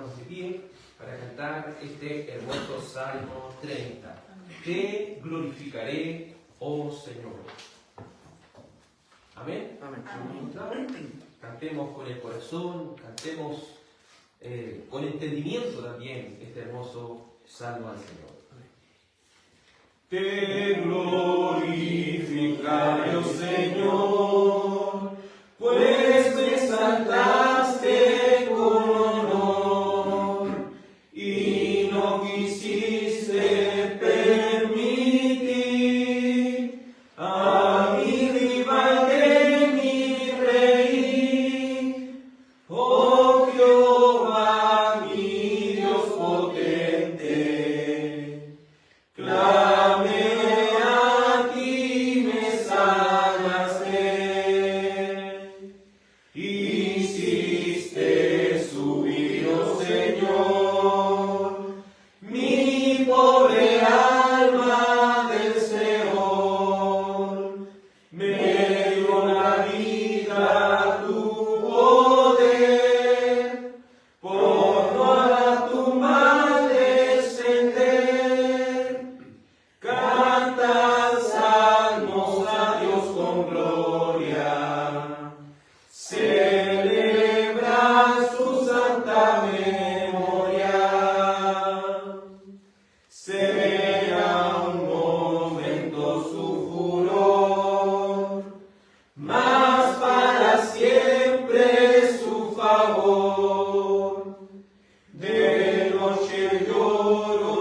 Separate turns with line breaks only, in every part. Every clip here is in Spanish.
ponernos de pie para cantar este hermoso Salmo 30. Te glorificaré, oh Señor. Amén.
Amén.
Cantemos con el corazón, cantemos con entendimiento también este hermoso salmo al Señor.
Te glorificaré, oh Señor, pues me exaltaste con honor y no quisiste permitir a mi rival de mi rey. Oh Jehová, mi Dios potente, clame a ti, me salvaste. Hiciste subir, oh Señor, mi pobre alma del Seol. Me dio la vida tu poder, por no a la tumba descender. Cantad salmos a Dios con gloria, celebra su santa memoria. Sea un momento su furor, mas para siempre su favor. De noche el lloro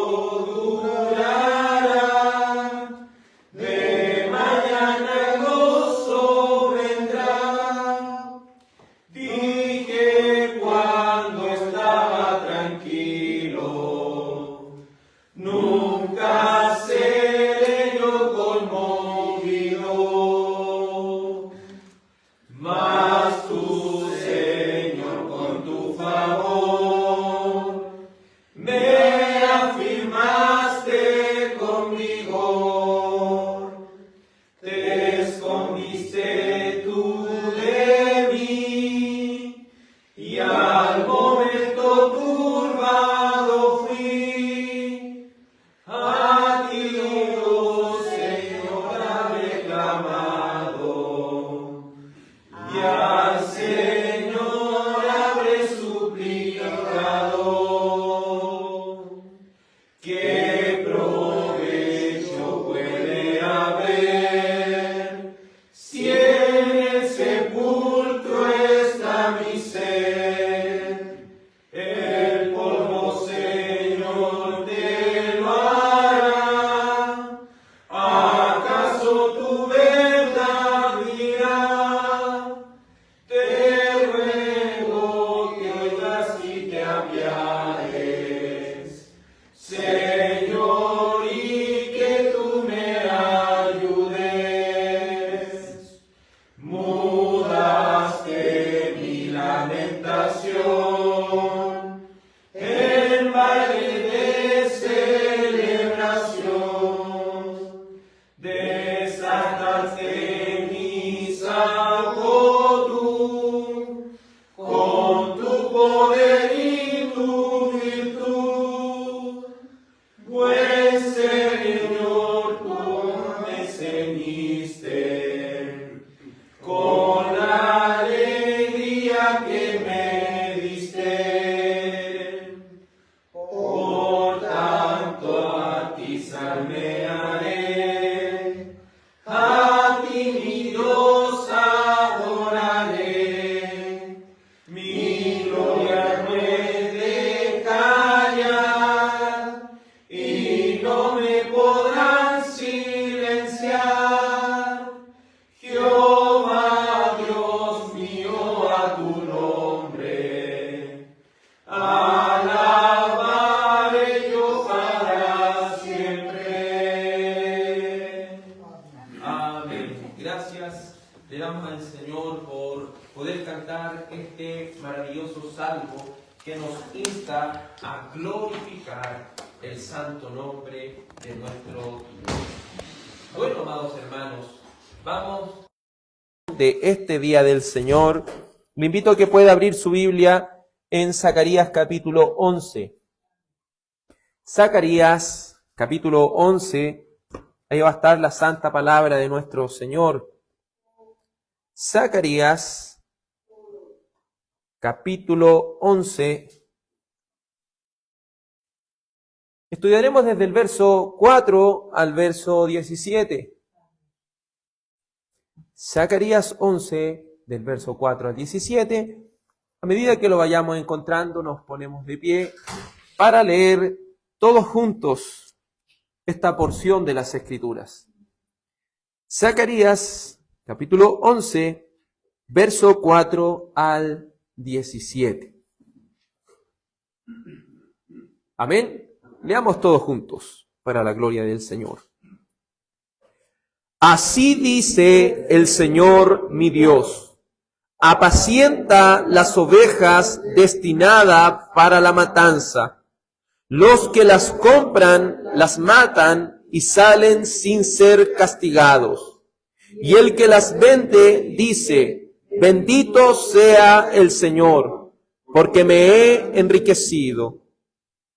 durará, de mañana el gozo vendrá. Dije cuando estaba tranquilo, nunca seré yo conmovido. Mas tú, Señor, con tu favor, me afirmaste con vigor. Te escondiste tú de mí, y al momento turbado fui. A ti, oh Señor, habré clamado, y al Señor habré suplicado. ¿Qué provecho puede haber si en el sepulcro está mi ser? El polvo, Señor, te lo hará. ¿Acaso tu verdad dirá? Te ruego que oigas y te apiades, Señor, y que tú me ayudes. Mudaste mi lamentación en valle de celebración. Desataste mi saco tú, con tu poder y tu virtud. Buen Señor, tú me ceñiste con la alegría que me diste. Por tanto a ti salmearé, a ti mi Dios adoraré. Mi gloria no he de callar, y no me podrán silenciar. Jehová, Dios mío, a tu nombre alabaré yo para siempre.
Amén. Gracias le damos al Señor por poder cantar este maravilloso salmo que nos insta a glorificar el santo nombre de nuestro Dios. Bueno, amados hermanos, vamos de este día del Señor. Le invito a que pueda abrir su Biblia en Zacarías capítulo 11. Zacarías capítulo 11, ahí va a estar la santa palabra de nuestro Señor. Zacarías capítulo 11. Estudiaremos desde el verso 4 al verso 17. Zacarías 11, del verso 4 al 17. A medida que lo vayamos encontrando, nos ponemos de pie para leer todos juntos esta porción de las Escrituras. Zacarías, capítulo 11, verso 4 al 17. Amén. Leamos todos juntos para la gloria del Señor. Así dice el Señor mi Dios: apacienta las ovejas destinadas para la matanza. Los que las compran las matan y salen sin ser castigados. Y el que las vende dice: bendito sea el Señor, porque me he enriquecido.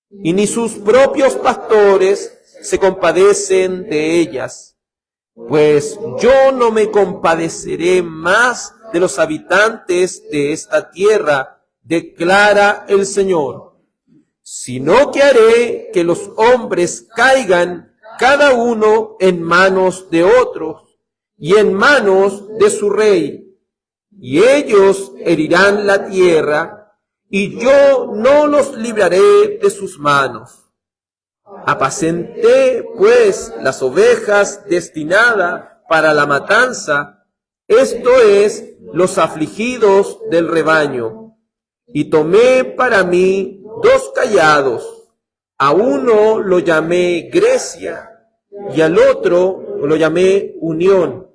Y ni sus propios pastores se compadecen de ellas. Pues yo no me compadeceré más de los habitantes de esta tierra, declara el Señor, sino que haré que los hombres caigan cada uno en manos de otros y en manos de su rey, y ellos herirán la tierra, y yo no los libraré de sus manos. Apacenté, pues, las ovejas destinadas para la matanza, esto es, los afligidos del rebaño, y tomé para mí 2 callados. A uno lo llamé Grecia, y al otro lo llamé Unión,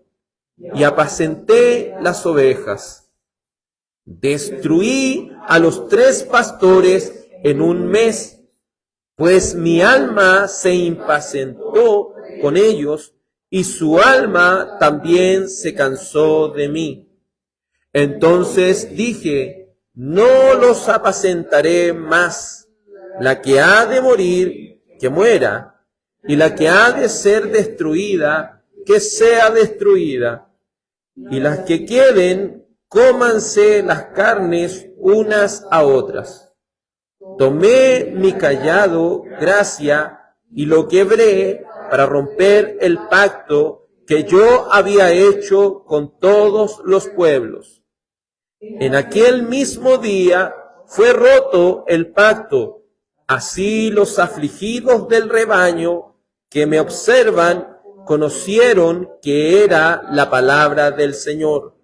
y apacenté las ovejas. Destruí a los 3 pastores en un mes, pues mi alma se impacientó con ellos, y su alma también se cansó de mí. Entonces dije: no los apacentaré más. La que ha de morir, que muera, y la que ha de ser destruida, que sea destruida. Y las que queden, cómanse las carnes unas a otras. Tomé mi cayado, gracia, y lo quebré para romper el pacto que yo había hecho con todos los pueblos. En aquel mismo día fue roto el pacto. Así los afligidos del rebaño que me observan conocieron que era la palabra del Señor.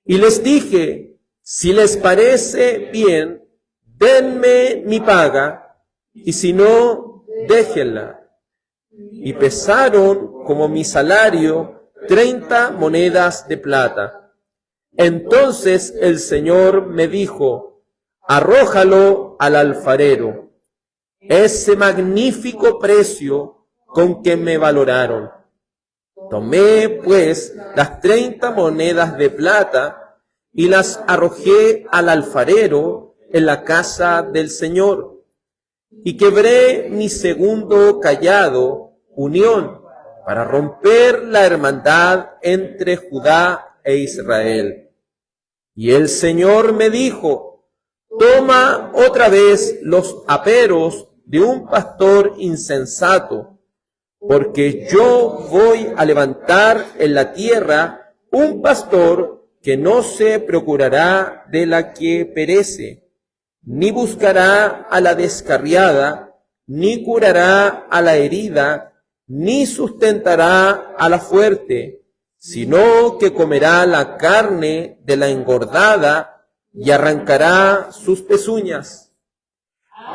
Y les dije: si les parece bien, denme mi paga, y si no, déjenla. Y pesaron como mi salario 30 monedas de plata. Entonces el Señor me dijo: arrójalo al alfarero. Ese magnífico precio con que me valoraron. Tomé, pues, las 30 monedas de plata y las arrojé al alfarero en la casa del Señor. Y quebré mi segundo cayado, Unión, para romper la hermandad entre Judá e Israel. Y el Señor me dijo: toma otra vez los aperos de un pastor insensato, porque yo voy a levantar en la tierra un pastor que no se procurará de la que perece, ni buscará a la descarriada, ni curará a la herida, ni sustentará a la fuerte, sino que comerá la carne de la engordada y arrancará sus pezuñas.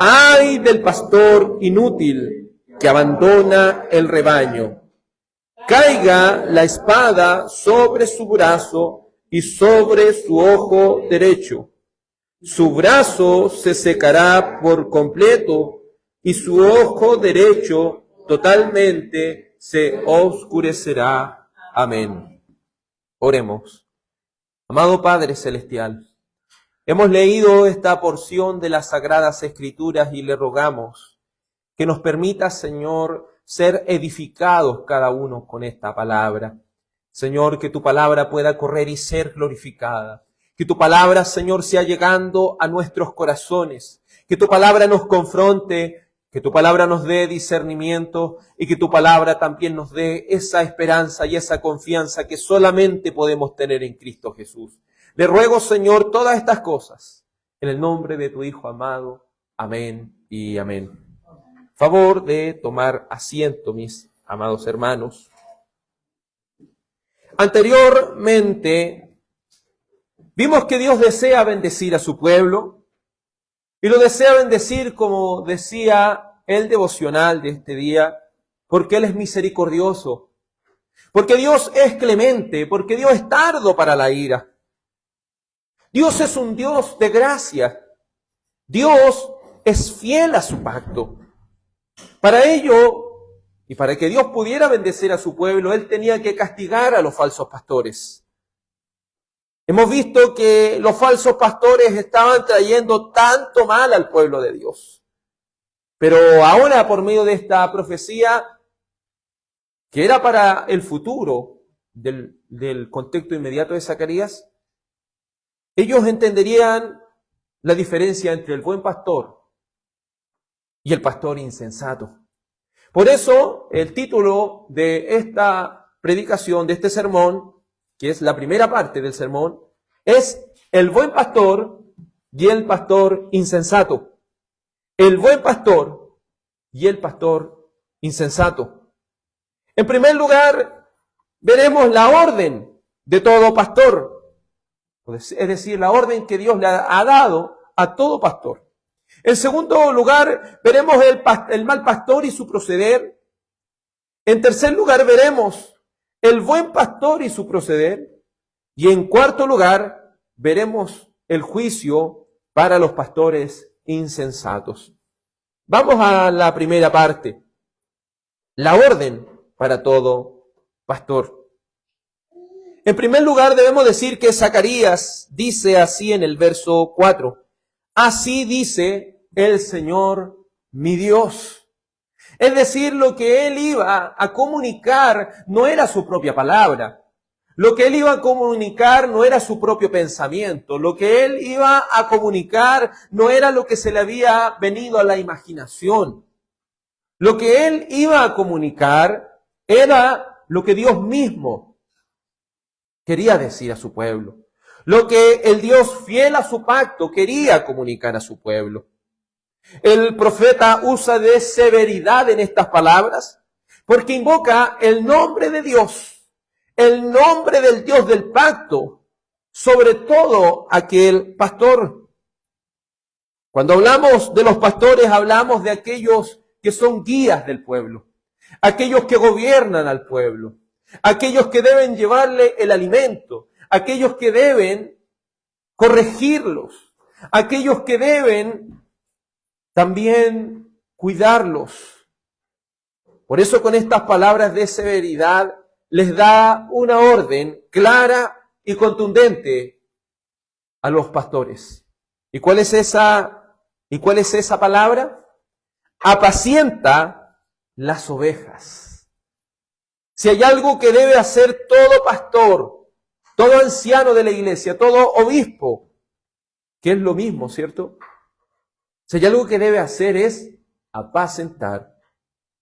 ¡Ay del pastor inútil que abandona el rebaño! Caiga la espada sobre su brazo y sobre su ojo derecho. Su brazo se secará por completo y su ojo derecho totalmente se oscurecerá. Amén. Oremos. Amado Padre Celestial, Hemos leído esta porción de las Sagradas Escrituras y le rogamos que nos permita, Señor, ser edificados cada uno con esta palabra. Señor, que tu palabra pueda correr y ser glorificada. Que tu palabra, Señor, sea llegando a nuestros corazones. Que tu palabra nos confronte, que tu palabra nos dé discernimiento y que tu palabra también nos dé esa esperanza y esa confianza que solamente podemos tener en Cristo Jesús. Le ruego, Señor, todas estas cosas en el nombre de tu Hijo amado. Amén y amén. Favor de tomar asiento, mis amados hermanos. Anteriormente, vimos que Dios desea bendecir a su pueblo y lo desea bendecir, como decía el devocional de este día, porque Él es misericordioso, porque Dios es clemente, porque Dios es tardo para la ira. Dios es un Dios de gracia. Dios es fiel a su pacto. Para ello, y para que Dios pudiera bendecir a su pueblo, Él tenía que castigar a los falsos pastores. Hemos visto que los falsos pastores estaban trayendo tanto mal al pueblo de Dios. Pero ahora, por medio de esta profecía, que era para el futuro del contexto inmediato de Zacarías, ellos entenderían la diferencia entre el buen pastor y el pastor insensato. Por eso, el título de esta predicación, de este sermón, que es la primera parte del sermón, es el buen pastor y el pastor insensato. El buen pastor y el pastor insensato. En primer lugar, veremos la orden de todo pastor. Es decir, la orden que Dios le ha dado a todo pastor. En segundo lugar, veremos el mal pastor y su proceder. En tercer lugar, veremos el buen pastor y su proceder. Y en cuarto lugar, veremos el juicio para los pastores insensatos. Vamos a la primera parte. La orden para todo pastor. En primer lugar, debemos decir que Zacarías dice así en el verso 4. Así dice el Señor mi Dios. Es decir, lo que él iba a comunicar no era su propia palabra. Lo que él iba a comunicar no era su propio pensamiento. Lo que él iba a comunicar no era lo que se le había venido a la imaginación. Lo que él iba a comunicar era lo que Dios mismo quería decir a su pueblo. Lo que el Dios fiel a su pacto quería comunicar a su pueblo. El profeta usa de severidad en estas palabras porque invoca el nombre de Dios, el nombre del Dios del pacto, sobre todo aquel pastor. Cuando hablamos de los pastores, hablamos de aquellos que son guías del pueblo, aquellos que gobiernan al pueblo, aquellos que deben llevarle el alimento, aquellos que deben corregirlos, aquellos que deben también cuidarlos. Por eso con estas palabras de severidad les da una orden clara y contundente a los pastores. ¿Y cuál es esa palabra? Apacienta las ovejas. Si hay algo que debe hacer todo pastor, todo anciano de la iglesia, todo obispo, que es lo mismo, ¿cierto? Si hay algo que debe hacer es apacentar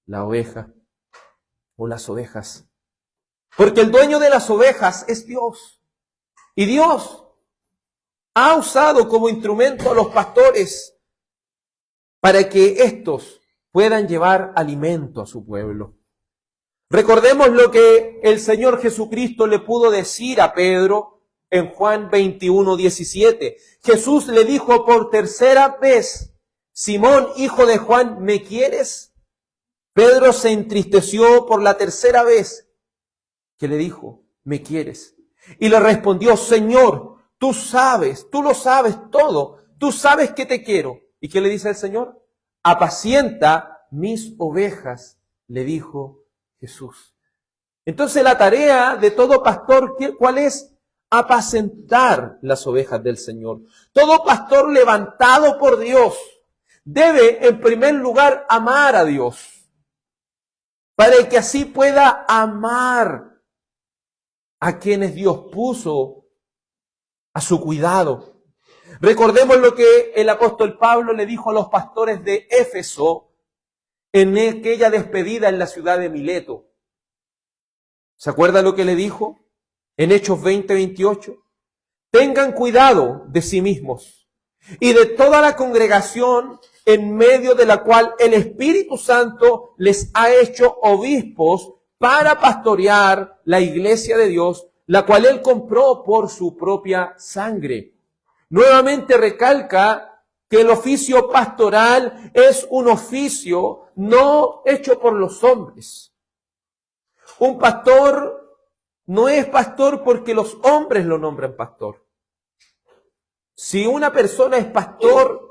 la oveja o las ovejas. Porque el dueño de las ovejas es Dios. Y Dios ha usado como instrumento a los pastores para que éstos puedan llevar alimento a su pueblo. Recordemos lo que el Señor Jesucristo le pudo decir a Pedro en Juan 21:17. Jesús le dijo por tercera vez: Simón, hijo de Juan, ¿me quieres? Pedro se entristeció por la tercera vez que le dijo: ¿me quieres? Y le respondió: Señor, tú lo sabes todo, tú sabes que te quiero. ¿Y qué le dice el Señor? Apacienta mis ovejas, le dijo Jesús. Entonces la tarea de todo pastor, ¿cuál es?
apacentar las ovejas del Señor. Todo pastor levantado por Dios debe, en primer lugar, amar a Dios, para que así pueda amar a quienes Dios puso a su cuidado. Recordemos lo que el apóstol Pablo le dijo a los pastores de Éfeso en aquella despedida en la ciudad de Mileto. ¿Se acuerda lo que le dijo? En Hechos 20:28. Tengan cuidado de sí mismos y de toda la congregación en medio de la cual el Espíritu Santo les ha hecho obispos para pastorear la iglesia de Dios, la cual Él compró por su propia sangre. Nuevamente recalca que el oficio pastoral es un oficio no hecho por los hombres. Un pastor no es pastor porque los hombres lo nombran pastor. Si una persona es pastor,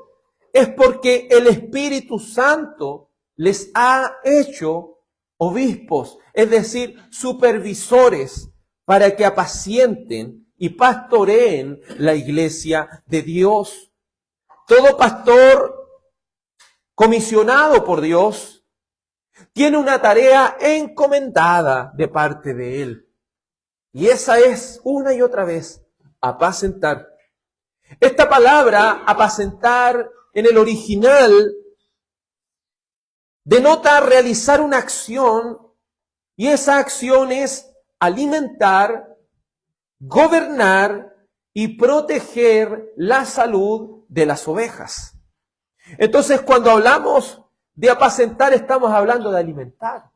es porque el Espíritu Santo les ha hecho obispos, es decir, supervisores, para que apacienten y pastoreen la iglesia de Dios. Todo pastor comisionado por Dios tiene una tarea encomendada de parte de Él. Y esa es, una y otra vez, apacentar. Esta palabra, apacentar, en el original, denota realizar una acción, y esa acción es alimentar, gobernar y proteger la salud de las ovejas. Entonces, cuando hablamos de apacentar, estamos hablando de alimentar,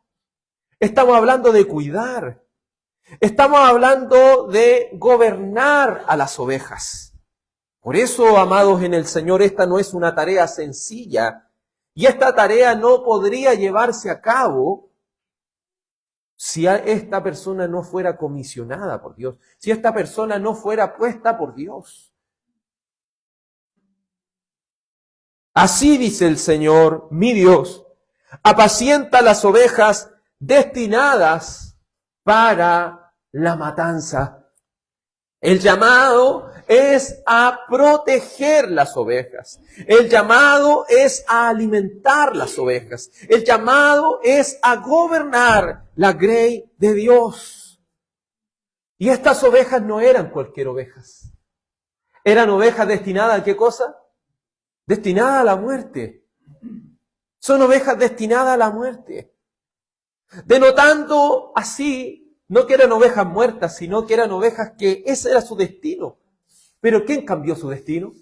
estamos hablando de cuidar, estamos hablando de gobernar a las ovejas. Por eso, amados en el Señor, esta no es una tarea sencilla, y esta tarea no podría llevarse a cabo si esta persona no fuera comisionada por Dios, si esta persona no fuera puesta por Dios. Así dice el Señor, mi Dios, apacienta las ovejas destinadas para la matanza. El llamado es a proteger las ovejas. El llamado es a alimentar las ovejas. El llamado es a gobernar la grey de Dios. Y estas ovejas no eran cualquier ovejas. Eran ovejas destinadas ¿a qué cosa? Destinadas a la muerte. Son ovejas destinadas a la muerte. Denotando así, no que eran ovejas muertas, sino que eran ovejas que ese era su destino. Pero ¿quién cambió su destino?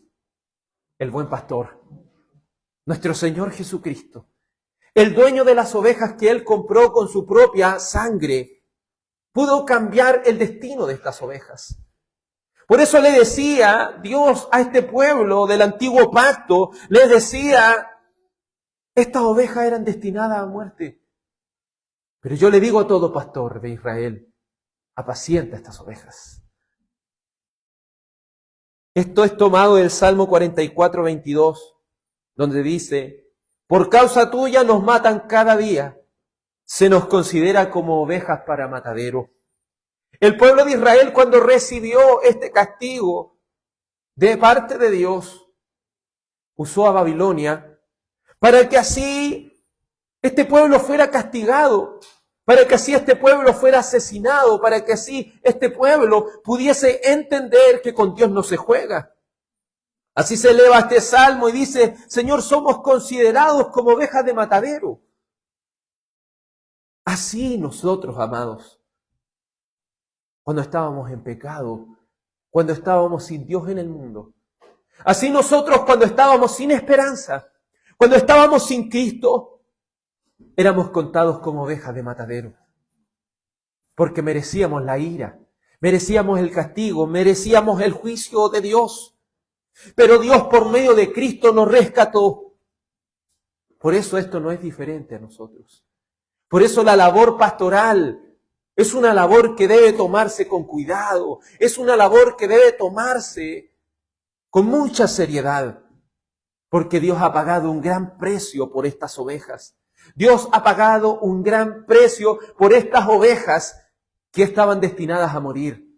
El buen pastor, nuestro Señor Jesucristo. El dueño de las ovejas que Él compró con su propia sangre, pudo cambiar el destino de estas ovejas. Por eso le decía Dios a este pueblo del antiguo pacto, les decía, estas ovejas eran destinadas a muerte. Pero yo le digo a todo pastor de Israel, apacienta estas ovejas. Esto es tomado del Salmo 44:22, donde dice, por causa tuya nos matan cada día, se nos considera como ovejas para matadero. El pueblo de Israel, cuando recibió este castigo de parte de Dios, usó a Babilonia para que así este pueblo fuera castigado, para que así este pueblo fuera asesinado, para que así este pueblo pudiese entender que con Dios no se juega. Así se eleva este salmo y dice, Señor, somos considerados como ovejas de matadero. Así nosotros, amados, cuando estábamos en pecado, cuando estábamos sin Dios en el mundo. Así nosotros cuando estábamos sin esperanza, cuando estábamos sin Cristo, éramos contados como ovejas de matadero. Porque merecíamos la ira, merecíamos el castigo, merecíamos el juicio de Dios. Pero Dios por medio de Cristo nos rescató. Por eso esto no es diferente a nosotros. Por eso la labor pastoral es una labor que debe tomarse con cuidado, es una labor que debe tomarse con mucha seriedad, porque Dios ha pagado un gran precio por estas ovejas. Dios ha pagado un gran precio por estas ovejas que estaban destinadas a morir.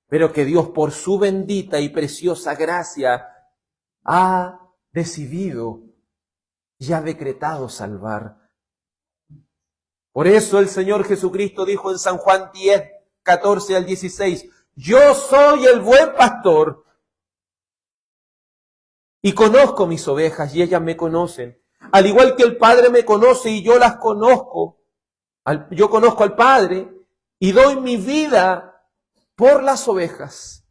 pero que Dios por su bendita y preciosa gracia ha decidido y ha decretado salvar. Por eso el Señor Jesucristo dijo en San Juan 10, 14 al 16, yo soy el buen pastor y conozco mis ovejas y ellas me conocen. Al igual que el Padre me conoce y yo las conozco, yo conozco al Padre y doy mi vida por las ovejas.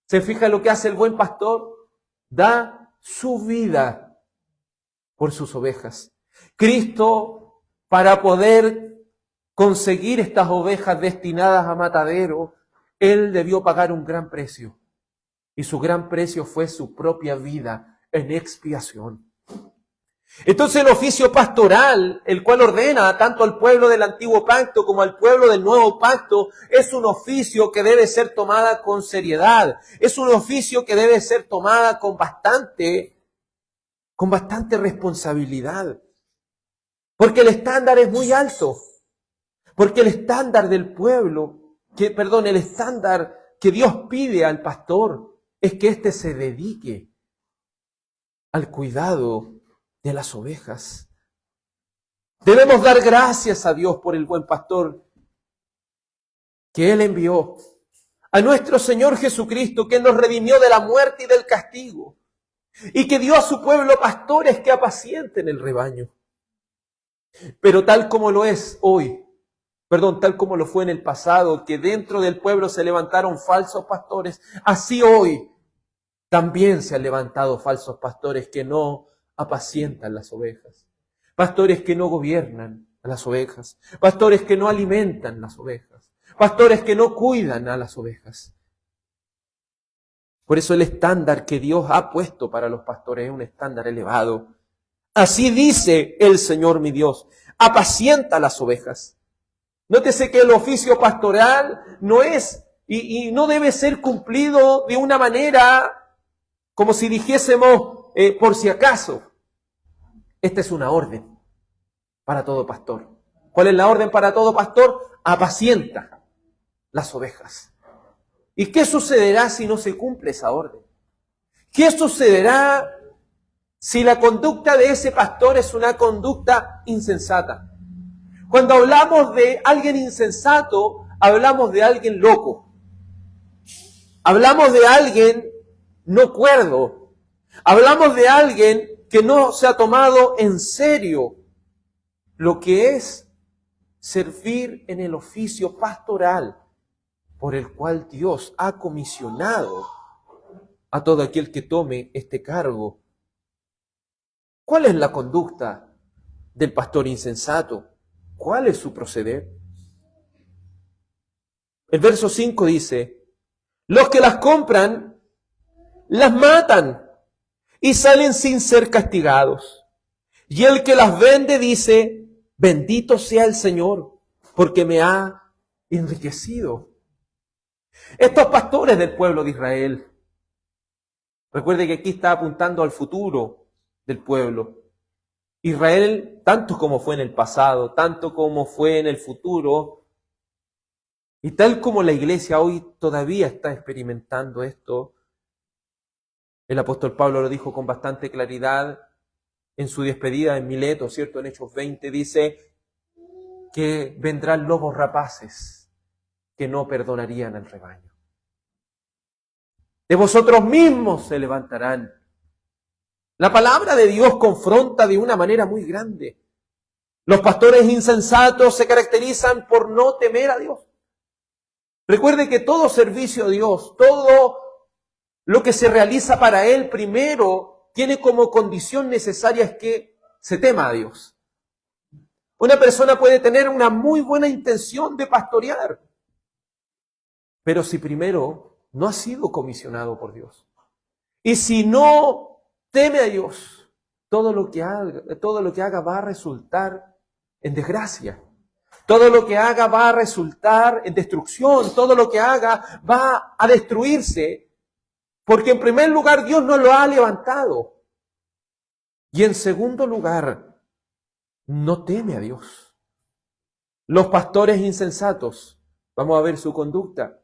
¿Se fija lo que hace el buen pastor? Da su vida por sus ovejas. Cristo, para poder conseguir estas ovejas destinadas a matadero, Él debió pagar un gran precio. Y su gran precio fue su propia vida en expiación. Entonces el oficio pastoral, el cual ordena tanto al pueblo del antiguo pacto como al pueblo del nuevo pacto, es un oficio que debe ser tomada con seriedad. Es un oficio que debe ser tomada con bastante responsabilidad. Porque el estándar es muy alto. Porque el estándar del pueblo, el estándar que Dios pide al pastor es que éste se dedique al cuidado de las ovejas. Debemos dar gracias a Dios por el buen pastor que Él envió, a nuestro Señor Jesucristo, que nos redimió de la muerte y del castigo, y que dio a su pueblo pastores que apacienten el rebaño. Pero tal como lo es hoy, tal como lo fue en el pasado, que dentro del pueblo se levantaron falsos pastores, así hoy también se han levantado falsos pastores que no apacientan las ovejas, pastores que no gobiernan a las ovejas, pastores que no alimentan las ovejas, pastores que no cuidan a las ovejas. Por eso el estándar que Dios ha puesto para los pastores es un estándar elevado. Así dice el Señor mi Dios, apacienta las ovejas. Nótese que el oficio pastoral no es y no debe ser cumplido de una manera como si dijésemos por si acaso. Esta es una orden para todo pastor. ¿Cuál es la orden para todo pastor? Apacienta las ovejas. ¿Y qué sucederá si no se cumple esa orden? ¿Qué sucederá si la conducta de ese pastor es una conducta insensata? Cuando hablamos de alguien insensato, hablamos de alguien loco. Hablamos de alguien no cuerdo. Hablamos de alguien que no se ha tomado en serio lo que es servir en el oficio pastoral por el cual Dios ha comisionado a todo aquel que tome este cargo. ¿Cuál es la conducta del pastor insensato? ¿Cuál es su proceder? El verso 5 dice, los que las compran, las matan y salen sin ser castigados. Y el que las vende dice, bendito sea el Señor, porque me ha enriquecido. Estos pastores del pueblo de Israel, recuerde que aquí está apuntando al futuro del pueblo. Israel, tanto como fue en el pasado, tanto como fue en el futuro, y tal como la iglesia hoy todavía está experimentando esto, el apóstol Pablo lo dijo con bastante claridad en su despedida en Mileto, ¿cierto? En Hechos 20 dice que vendrán lobos rapaces que no perdonarían al rebaño. De vosotros mismos se levantarán. La palabra de Dios confronta de una manera muy grande. Los pastores insensatos se caracterizan por no temer a Dios. Recuerde que todo servicio a Dios, todo lo que se realiza para Él primero, tiene como condición necesaria es que se tema a Dios. Una persona puede tener una muy buena intención de pastorear, pero si primero no ha sido comisionado por Dios, y si no teme a Dios, todo lo que haga va a resultar en desgracia. Todo lo que haga va a resultar en destrucción. Todo lo que haga va a destruirse. Porque en primer lugar Dios no lo ha levantado. Y en segundo lugar, no teme a Dios. Los pastores insensatos, vamos a ver su conducta,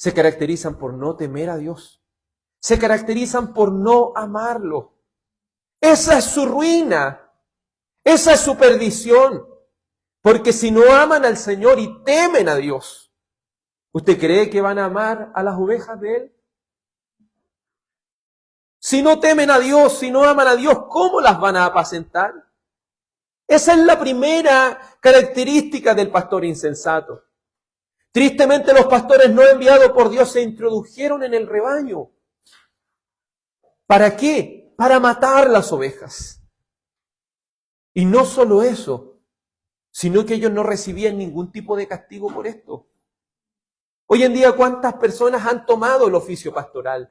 se caracterizan por no temer a Dios. Se caracterizan por no amarlo. Esa es su ruina. Esa es su perdición. Porque si no aman al Señor y temen a Dios, ¿usted cree que van a amar a las ovejas de Él? Si no temen a Dios, si no aman a Dios, ¿cómo las van a apacentar? Esa es la primera característica del pastor insensato. Tristemente los pastores no enviados por Dios se introdujeron en el rebaño. ¿Para qué? Para matar las ovejas. Y no solo eso, sino que ellos no recibían ningún tipo de castigo por esto. Hoy en día, ¿cuántas personas han tomado el oficio pastoral?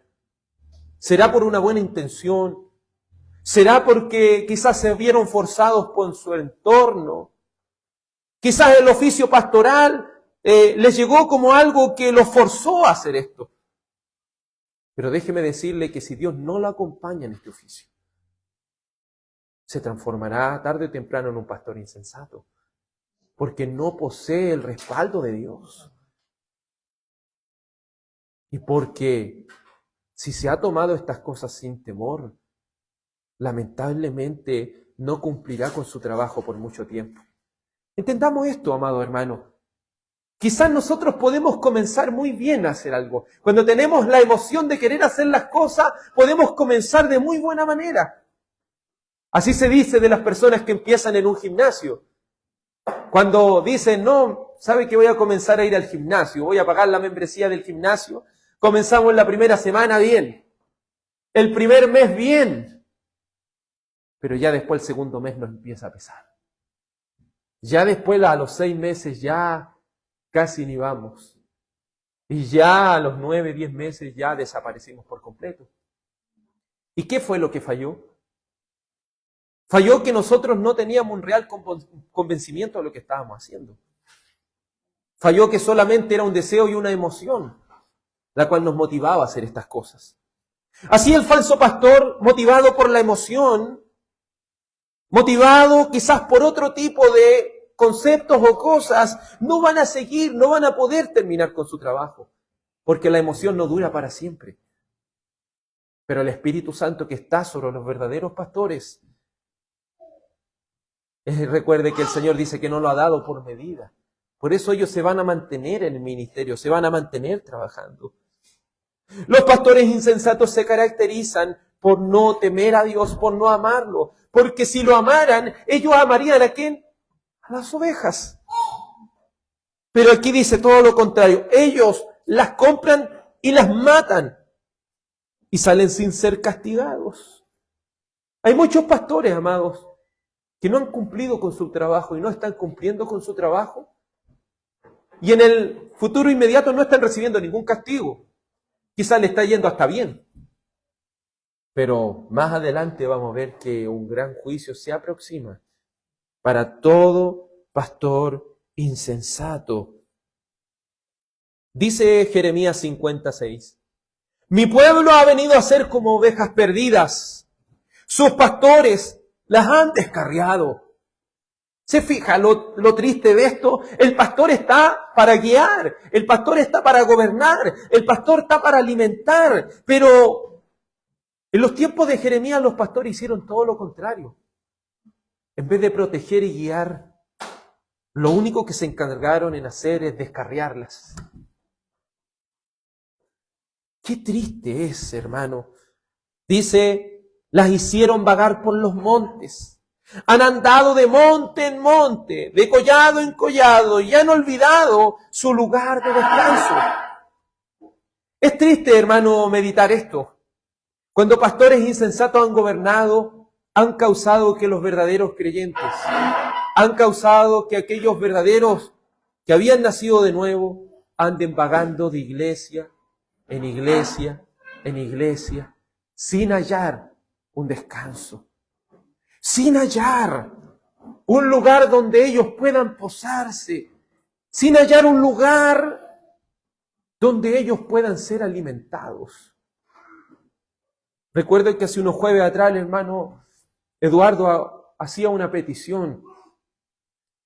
¿Será por una buena intención? ¿Será porque quizás se vieron forzados por su entorno? Quizás el oficio pastoral les llegó como algo que los forzó a hacer esto. Pero déjeme decirle que si Dios no lo acompaña en este oficio, se transformará tarde o temprano en un pastor insensato, porque no posee el respaldo de Dios. Y porque si se ha tomado estas cosas sin temor, lamentablemente no cumplirá con su trabajo por mucho tiempo. Entendamos esto, amado hermano. Quizás nosotros podemos comenzar muy bien a hacer algo. Cuando tenemos la emoción de querer hacer las cosas, podemos comenzar de muy buena manera. Así se dice de las personas que empiezan en un gimnasio. Cuando dicen, no, ¿sabe que voy a comenzar a ir al gimnasio? Voy a pagar la membresía del gimnasio. Comenzamos la primera semana bien. El primer mes bien. Pero ya después el segundo mes nos empieza a pesar. Ya después a los 6 meses ya casi ni vamos. Y ya a los 9, 10 meses ya desaparecimos por completo. ¿Y qué fue lo que falló? Falló que nosotros no teníamos un real convencimiento de lo que estábamos haciendo. Falló que solamente era un deseo y una emoción la cual nos motivaba a hacer estas cosas. Así el falso pastor, motivado por la emoción, motivado quizás por otro tipo de conceptos o cosas, no van a seguir, no van a poder terminar con su trabajo, porque la emoción no dura para siempre. Pero el Espíritu Santo que está sobre los verdaderos pastores, recuerde que el Señor dice que no lo ha dado por medida. Por eso ellos se van a mantener en el ministerio, se van a mantener trabajando. Los pastores insensatos se caracterizan por no temer a Dios, por no amarlo. Porque si lo amaran, ellos amarían ¿a quién? A las ovejas. Pero aquí dice todo lo contrario. Ellos las compran y las matan. Y salen sin ser castigados. Hay muchos pastores, amados, que no han cumplido con su trabajo y no están cumpliendo con su trabajo. Y en el futuro inmediato no están recibiendo ningún castigo. Quizás le está yendo hasta bien. Pero más adelante vamos a ver que un gran juicio se aproxima para todo pastor insensato. Dice Jeremías 56. Mi pueblo ha venido a ser como ovejas perdidas. Sus pastores las han descarriado. ¿Se fija lo triste de esto? El pastor está para guiar, el pastor está para gobernar, el pastor está para alimentar, pero en los tiempos de Jeremías los pastores hicieron todo lo contrario. En vez de proteger y guiar, lo único que se encargaron en hacer es descarriarlas. Qué triste es, hermano. Dice, las hicieron vagar por los montes. Han andado de monte en monte, de collado en collado, y han olvidado su lugar de descanso. Es triste, hermano, meditar esto. Cuando pastores insensatos han gobernado, han causado que los verdaderos creyentes, han causado que aquellos verdaderos que habían nacido de nuevo, anden vagando de iglesia en iglesia en iglesia, sin hallar un descanso. Sin hallar un lugar donde ellos puedan posarse, sin hallar un lugar donde ellos puedan ser alimentados. Recuerdo que hace unos jueves atrás el hermano Eduardo hacía una petición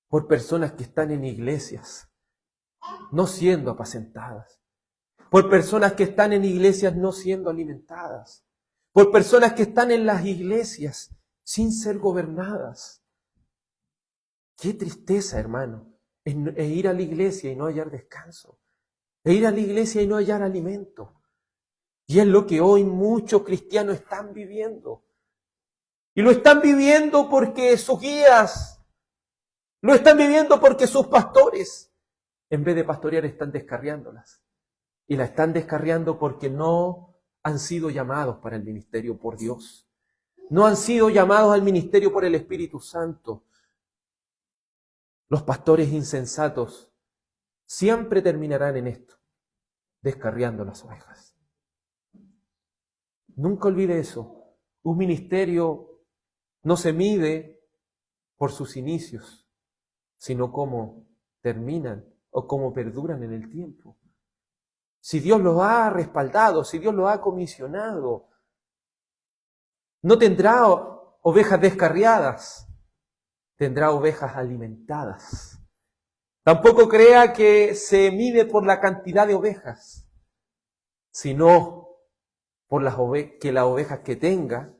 por personas que están en iglesias, no siendo apacentadas. por personas que están en iglesias no siendo alimentadas, por personas que están en las iglesias sin ser gobernadas. Qué tristeza, hermano, es ir a la iglesia y no hallar descanso, es ir a la iglesia y no hallar alimento. Y es lo que hoy muchos cristianos están viviendo. Y lo están viviendo porque sus guías, lo están viviendo porque sus pastores, en vez de pastorear, están descarriándolas. Y la están descarriando porque no han sido llamados para el ministerio por Dios. No han sido llamados al ministerio por el Espíritu Santo. Los pastores insensatos siempre terminarán en esto, descarriando las ovejas. Nunca olvide eso. Un ministerio no se mide por sus inicios, sino cómo terminan o cómo perduran en el tiempo. Si Dios los ha respaldado, si Dios los ha comisionado, no tendrá ovejas descarriadas, tendrá ovejas alimentadas. Tampoco crea que se mide por la cantidad de ovejas, sino por que las ovejas que tengan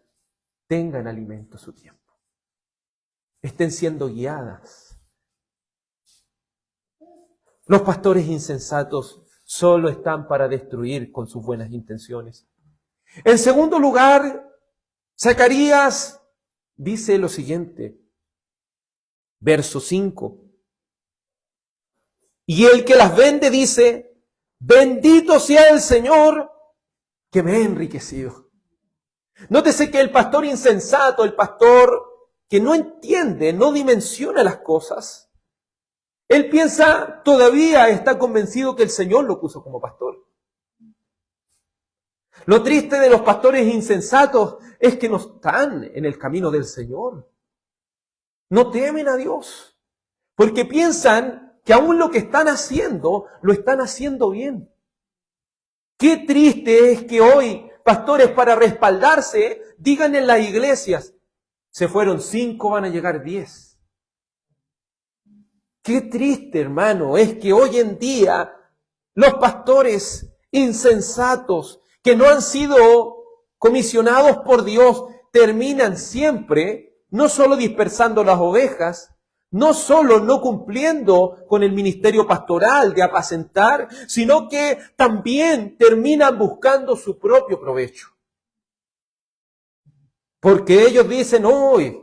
alimento a su tiempo. Estén siendo guiadas. Los pastores insensatos solo están para destruir con sus buenas intenciones. En segundo lugar, Zacarías dice lo siguiente, verso 5. Y el que las vende dice, bendito sea el Señor que me ha enriquecido. Nótese que el pastor insensato, el pastor que no entiende, no dimensiona las cosas, él piensa, todavía está convencido que el Señor lo puso como pastor. Lo triste de los pastores insensatos es que no están en el camino del Señor. No temen a Dios, porque piensan que aún lo que están haciendo, lo están haciendo bien. Qué triste es que hoy pastores para respaldarse digan en las iglesias, se fueron 5, van a llegar 10. Qué triste, hermano, es que hoy en día los pastores insensatos que no han sido comisionados por Dios terminan siempre no solo dispersando las ovejas, no solo no cumpliendo con el ministerio pastoral de apacentar, sino que también terminan buscando su propio provecho. Porque ellos dicen, hoy,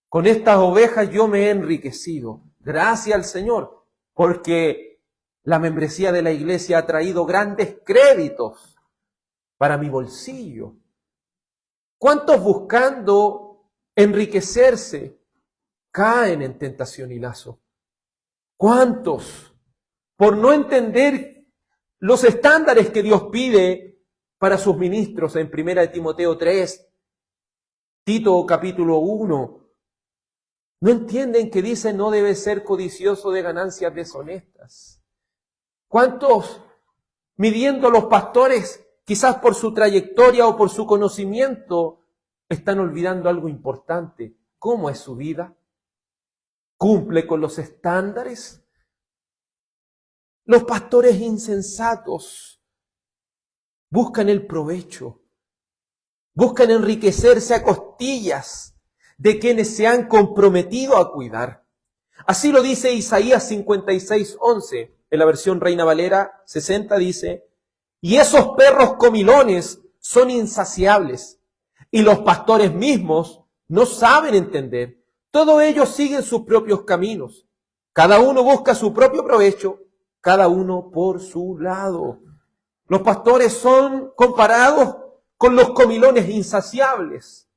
con estas ovejas yo me he enriquecido. Gracias al Señor, porque la membresía de la iglesia ha traído grandes créditos para mi bolsillo. ¿Cuántos buscando enriquecerse caen en tentación y lazo? ¿Cuántos, por no entender los estándares que Dios pide para sus ministros en 1 Timoteo 3, Tito capítulo 1, no entienden que dice no debe ser codicioso de ganancias deshonestas? ¿Cuántos, midiendo los pastores, quizás por su trayectoria o por su conocimiento, están olvidando algo importante? ¿Cómo es su vida? ¿Cumple con los estándares? Los pastores insensatos buscan el provecho, buscan enriquecerse a costillas de quienes se han comprometido a cuidar. Así lo dice Isaías 56:11, en la versión Reina Valera 60 dice, y esos perros comilones son insaciables, y los pastores mismos no saben entender. Todos ellos siguen sus propios caminos. Cada uno busca su propio provecho, cada uno por su lado. Los pastores son comparados con los comilones insaciables.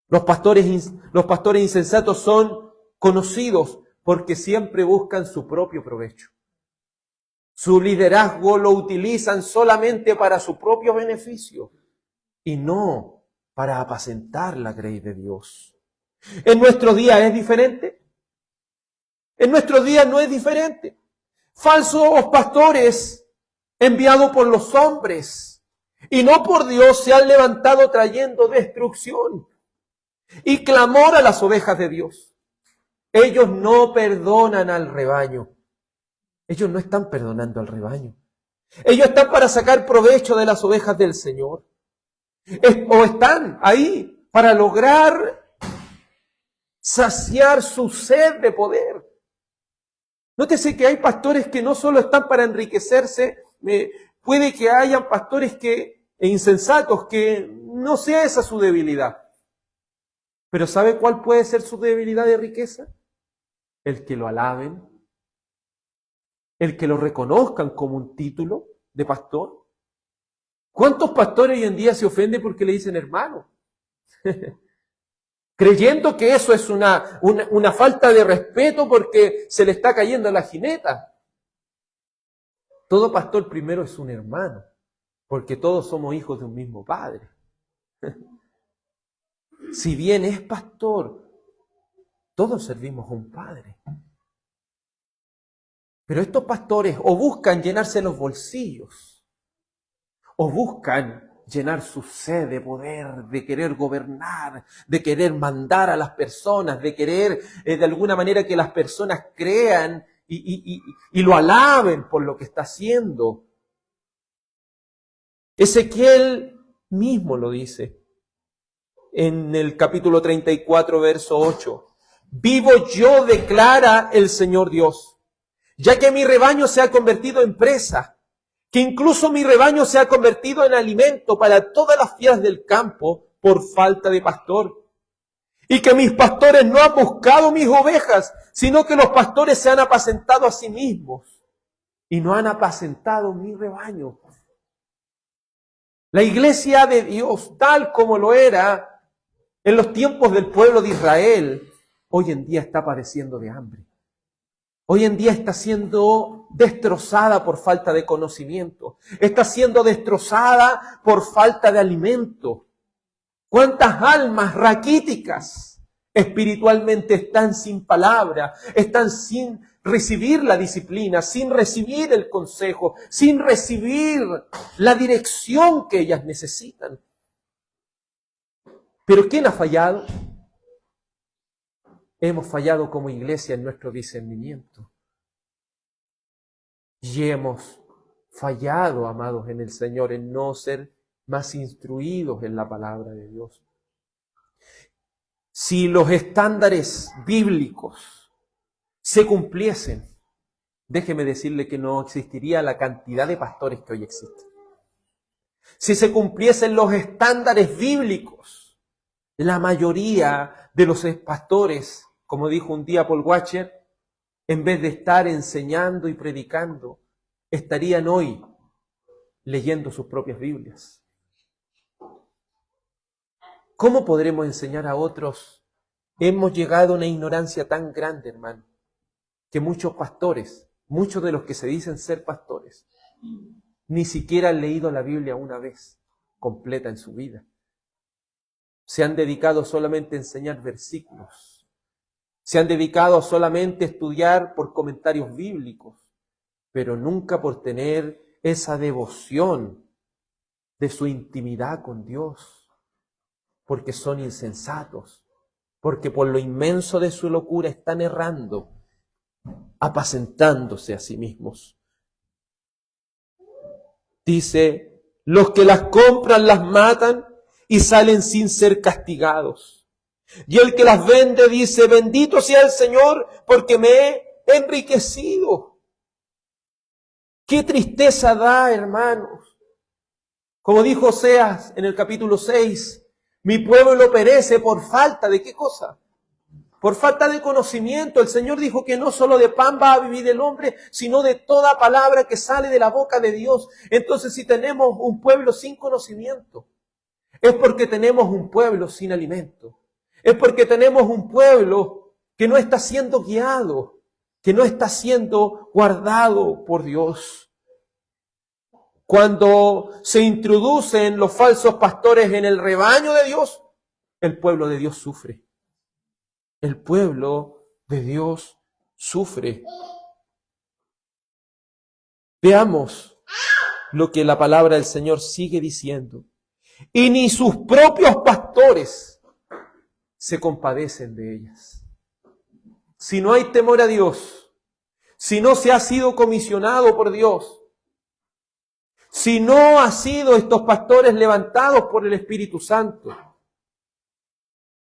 Los pastores insensatos son conocidos porque siempre buscan su propio provecho. Su liderazgo lo utilizan solamente para su propio beneficio y no para apacentar la grey de Dios. ¿En nuestro día es diferente? En nuestro día no es diferente. Falsos pastores enviados por los hombres y no por Dios se han levantado trayendo destrucción y clamor a las ovejas de Dios. Ellos no perdonan al rebaño. Ellos no están perdonando al rebaño. Ellos están para sacar provecho de las ovejas del Señor. O están ahí para lograr saciar su sed de poder. Nótese que hay pastores que no solo están para enriquecerse, puede que hayan pastores e insensatos que no sea esa su debilidad. Pero ¿sabe cuál puede ser su debilidad de riqueza? El que lo alaben, el que lo reconozcan como un título de pastor. ¿Cuántos pastores hoy en día se ofenden porque le dicen hermano? Creyendo que eso es una falta de respeto porque se le está cayendo la jineta. Todo pastor primero es un hermano, porque todos somos hijos de un mismo padre. Si bien es pastor, todos servimos a un padre. Pero estos pastores o buscan llenarse los bolsillos, o buscan llenar su sed de poder, de querer gobernar, de querer mandar a las personas, de querer de alguna manera que las personas crean y lo alaben por lo que está haciendo. Ezequiel mismo lo dice en el capítulo 34, verso 8. Vivo yo, declara el Señor Dios, ya que mi rebaño se ha convertido en presa, que incluso mi rebaño se ha convertido en alimento para todas las fieras del campo por falta de pastor. Y que mis pastores no han buscado mis ovejas, sino que los pastores se han apacentado a sí mismos y no han apacentado mi rebaño. La iglesia de Dios, tal como lo era en los tiempos del pueblo de Israel, hoy en día está padeciendo de hambre. Hoy en día está siendo destrozada por falta de conocimiento. Está siendo destrozada por falta de alimento. ¿Cuántas almas raquíticas espiritualmente están sin palabra? Están sin recibir la disciplina, sin recibir el consejo, sin recibir la dirección que ellas necesitan. ¿Pero quién ha fallado? Hemos fallado como iglesia en nuestro discernimiento. Y hemos fallado, amados, en el Señor, en no ser más instruidos en la palabra de Dios. Si los estándares bíblicos se cumpliesen, déjeme decirle que no existiría la cantidad de pastores que hoy existen. Si se cumpliesen los estándares bíblicos, la mayoría de los pastores, como dijo un día Paul Washer, en vez de estar enseñando y predicando, estarían hoy leyendo sus propias Biblias. ¿Cómo podremos enseñar a otros? Hemos llegado a una ignorancia tan grande, hermano, que muchos pastores, muchos de los que se dicen ser pastores, ni siquiera han leído la Biblia una vez completa en su vida. Se han dedicado solamente a enseñar versículos. Se han dedicado solamente a estudiar por comentarios bíblicos, pero nunca por tener esa devoción de su intimidad con Dios, porque son insensatos, porque por lo inmenso de su locura están errando, apacentándose a sí mismos. Dice, los que las compran las matan y salen sin ser castigados. Y el que las vende dice, bendito sea el Señor porque me he enriquecido. Qué tristeza da, hermanos. Como dijo Oseas en el capítulo 6, mi pueblo perece por falta de ¿qué cosa? Por falta de conocimiento. El Señor dijo que no solo de pan va a vivir el hombre, sino de toda palabra que sale de la boca de Dios. Entonces, si tenemos un pueblo sin conocimiento, es porque tenemos un pueblo sin alimento. Es porque tenemos un pueblo que no está siendo guiado, que no está siendo guardado por Dios. Cuando se introducen los falsos pastores en el rebaño de Dios, el pueblo de Dios sufre. El pueblo de Dios sufre. Veamos lo que la palabra del Señor sigue diciendo. Y ni sus propios pastores se compadecen de ellas. Si no hay temor a Dios, si no se ha sido comisionado por Dios, si no han sido estos pastores levantados por el Espíritu Santo,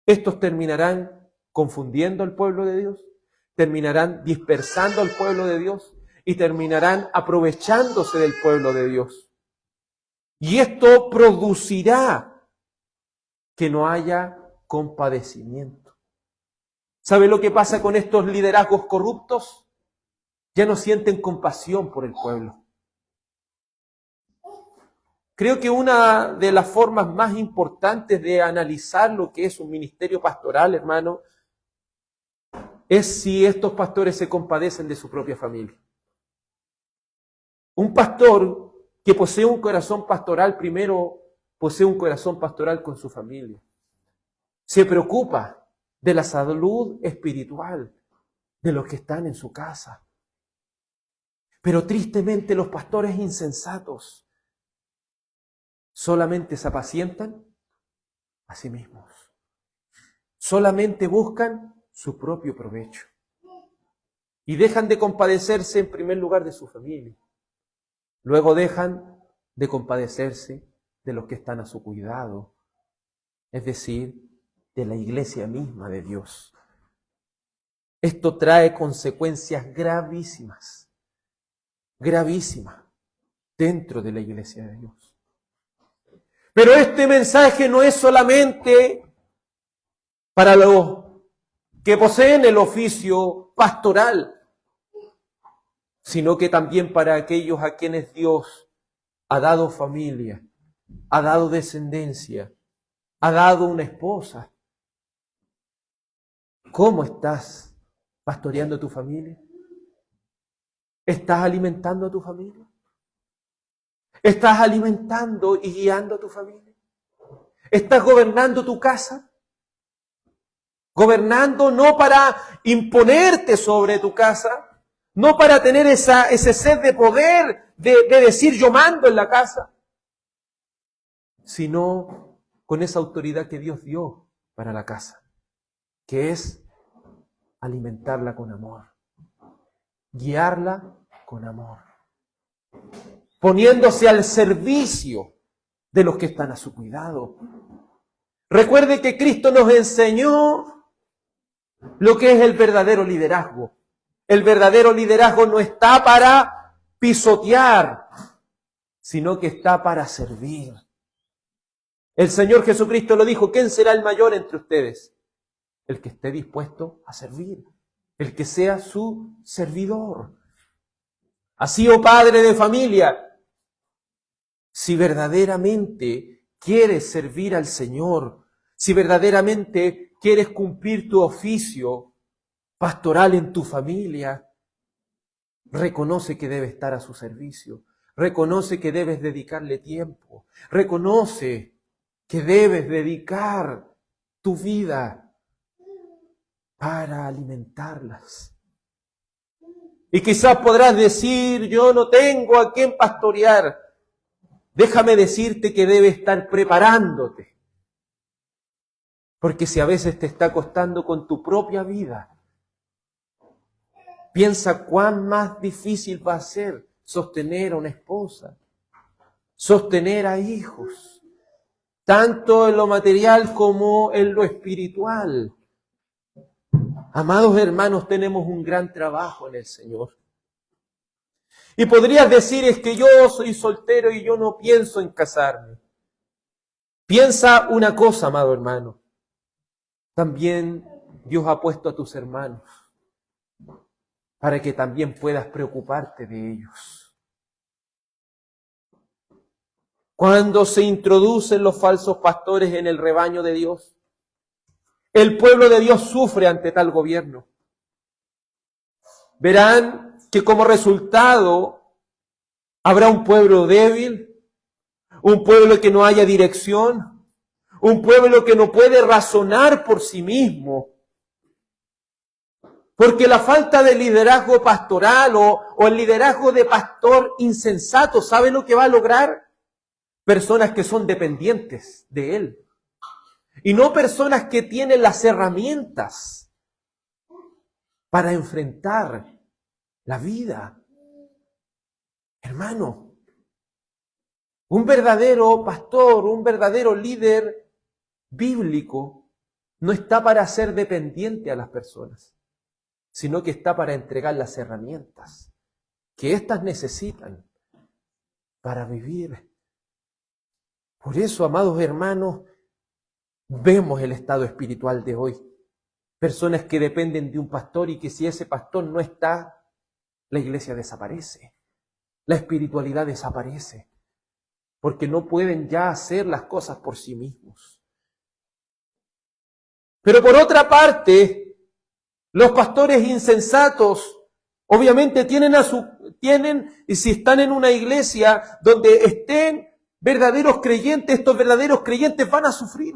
estos terminarán confundiendo al pueblo de Dios, terminarán dispersando al pueblo de Dios y terminarán aprovechándose del pueblo de Dios. Y esto producirá que no haya compadecimiento. ¿Sabe lo que pasa con estos liderazgos corruptos? Ya no sienten compasión por el pueblo. Creo que una de las formas más importantes de analizar lo que es un ministerio pastoral, hermano, es si estos pastores se compadecen de su propia familia. Un pastor que posee un corazón pastoral, primero posee un corazón pastoral con su familia. Se preocupa de la salud espiritual de los que están en su casa. Pero tristemente los pastores insensatos solamente se apacientan a sí mismos. Solamente buscan su propio provecho. Y dejan de compadecerse en primer lugar de su familia. Luego dejan de compadecerse de los que están a su cuidado. Es decir, de la iglesia misma de Dios. Esto trae consecuencias gravísimas. Gravísimas dentro de la iglesia de Dios. Pero este mensaje no es solamente para los que poseen el oficio pastoral, sino que también para aquellos a quienes Dios ha dado familia, ha dado descendencia, ha dado una esposa. ¿Cómo estás pastoreando tu familia? ¿Estás alimentando a tu familia? ¿Estás alimentando y guiando a tu familia? ¿Estás gobernando tu casa? Gobernando no para imponerte sobre tu casa, no para tener ese sed de poder, de decir yo mando en la casa, sino con esa autoridad que Dios dio para la casa, que es alimentarla con amor, guiarla con amor, poniéndose al servicio de los que están a su cuidado. Recuerde que Cristo nos enseñó lo que es el verdadero liderazgo. El verdadero liderazgo no está para pisotear, sino que está para servir. El Señor Jesucristo lo dijo: ¿quién será el mayor entre ustedes? El que esté dispuesto a servir, el que sea su servidor. Así, oh padre de familia, si verdaderamente quieres servir al Señor, si verdaderamente quieres cumplir tu oficio pastoral en tu familia, reconoce que debes estar a su servicio, reconoce que debes dedicarle tiempo, reconoce que debes dedicar tu vida para alimentarlas. Y quizás podrás decir: yo no tengo a quién pastorear. Déjame decirte que debes estar preparándote. Porque si a veces te está costando con tu propia vida, piensa cuán más difícil va a ser sostener a una esposa, sostener a hijos, tanto en lo material como en lo espiritual. Amados hermanos, tenemos un gran trabajo en el Señor. Y podrías decir: es que yo soy soltero y yo no pienso en casarme. Piensa una cosa, amado hermano. También Dios ha puesto a tus hermanos para que también puedas preocuparte de ellos. Cuando se introducen los falsos pastores en el rebaño de Dios, el pueblo de Dios sufre ante tal gobierno. Verán que como resultado habrá un pueblo débil, un pueblo que no haya dirección, un pueblo que no puede razonar por sí mismo. Porque la falta de liderazgo pastoral o el liderazgo de pastor insensato, ¿sabe lo que va a lograr? Personas que son dependientes de él. Y no personas que tienen las herramientas para enfrentar la vida. Hermano, Un verdadero pastor, un verdadero líder bíblico no está para ser dependiente a las personas, sino que está para entregar las herramientas que éstas necesitan para vivir. Por eso, amados hermanos, vemos el estado espiritual de hoy. Personas que dependen de un pastor y que si ese pastor no está, la iglesia desaparece. La espiritualidad desaparece. Porque no pueden ya hacer las cosas por sí mismos. Pero por otra parte, los pastores insensatos, obviamente tienen, y si están en una iglesia donde estén verdaderos creyentes, estos verdaderos creyentes van a sufrir.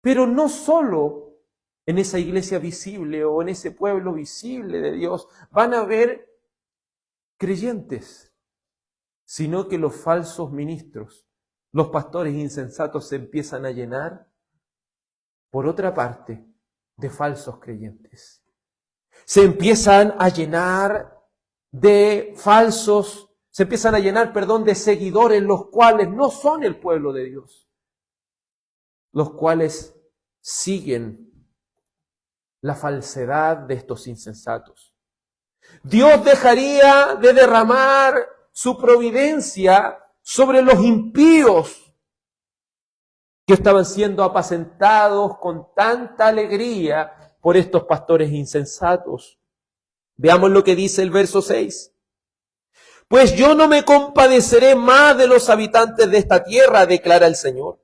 Pero no solo en esa iglesia visible o en ese pueblo visible de Dios van a haber creyentes, sino que los falsos ministros, los pastores insensatos se empiezan a llenar, por otra parte, de falsos creyentes. Se empiezan a llenar de de seguidores, los cuales no son el pueblo de Dios, los cuales siguen la falsedad de estos insensatos. Dios dejaría de derramar su providencia sobre los impíos que estaban siendo apacentados con tanta alegría por estos pastores insensatos. Veamos lo que dice el verso 6. Pues yo no me compadeceré más de los habitantes de esta tierra, declara el Señor,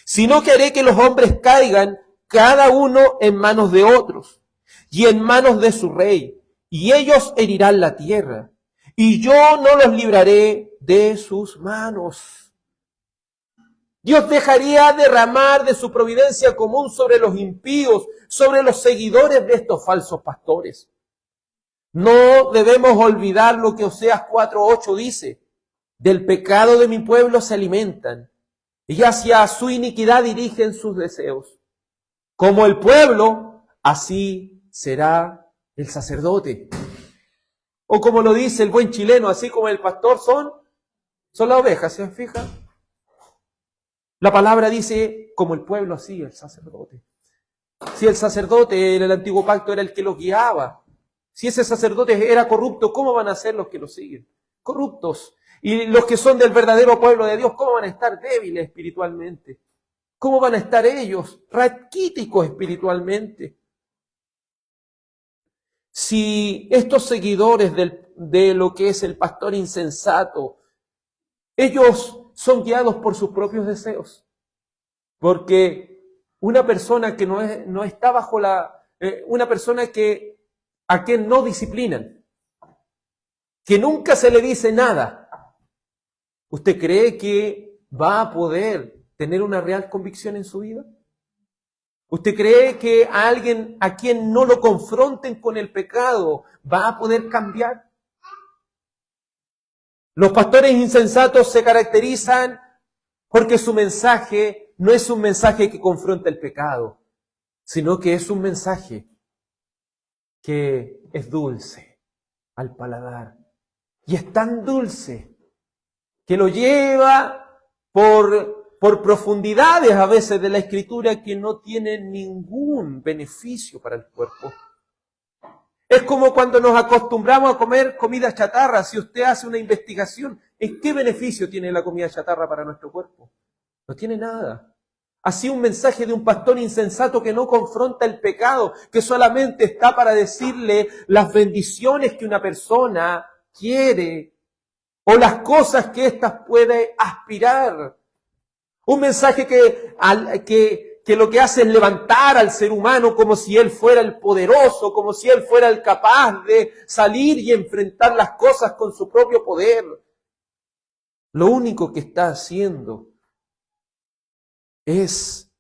sino que haré que los hombres caigan cada uno en manos de otros y en manos de su rey, y ellos herirán la tierra, y yo no los libraré de sus manos. Dios dejaría derramar de su providencia común sobre los impíos, sobre los seguidores de estos falsos pastores. No debemos olvidar lo que Oseas 4:8 dice: del pecado de mi pueblo se alimentan, y hacia su iniquidad dirigen sus deseos. Como el pueblo, así será el sacerdote. O como lo dice el buen chileno, así como el pastor son las ovejas, ¿se fijan? La palabra dice, como el pueblo, así el sacerdote. Si el sacerdote en el antiguo pacto era el que los guiaba, si ese sacerdote era corrupto, ¿cómo van a ser los que lo siguen? Corruptos. Y los que son del verdadero pueblo de Dios, ¿cómo van a estar débiles espiritualmente? ¿Cómo van a estar ellos raquíticos espiritualmente? Si estos seguidores de lo que es el pastor insensato, ellos son guiados por sus propios deseos. Porque una persona que no está bajo una persona a quien no disciplinan, que nunca se le dice nada, ¿usted cree que va a poder tener una real convicción en su vida? ¿Usted cree que a alguien a quien no lo confronten con el pecado va a poder cambiar? Los pastores insensatos se caracterizan porque su mensaje no es un mensaje que confronta el pecado, sino que es un mensaje que es dulce al paladar. Y es tan dulce que lo lleva por profundidades a veces de la Escritura que no tienen ningún beneficio para el cuerpo. Es como cuando nos acostumbramos a comer comida chatarra. Si usted hace una investigación, ¿en qué beneficio tiene la comida chatarra para nuestro cuerpo? No tiene nada. Así un mensaje de un pastor insensato que no confronta el pecado, que solamente está para decirle las bendiciones que una persona quiere o las cosas que ésta puede aspirar. Un mensaje que lo que hace es levantar al ser humano como si él fuera el poderoso, como si él fuera el capaz de salir y enfrentar las cosas con su propio poder. Lo único que está haciendo es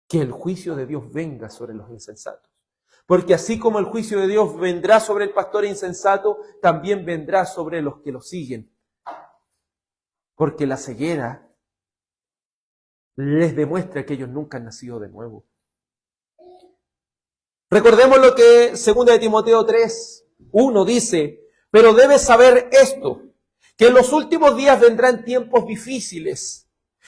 que el juicio de Dios venga sobre los insensatos. Porque así como el juicio de Dios vendrá sobre el pastor insensato, también vendrá sobre los que lo siguen. Porque la ceguera les demuestra que ellos nunca han nacido de nuevo. Recordemos lo que 2 de Timoteo 3:1 dice: pero debes saber esto, que en los últimos días vendrán tiempos difíciles,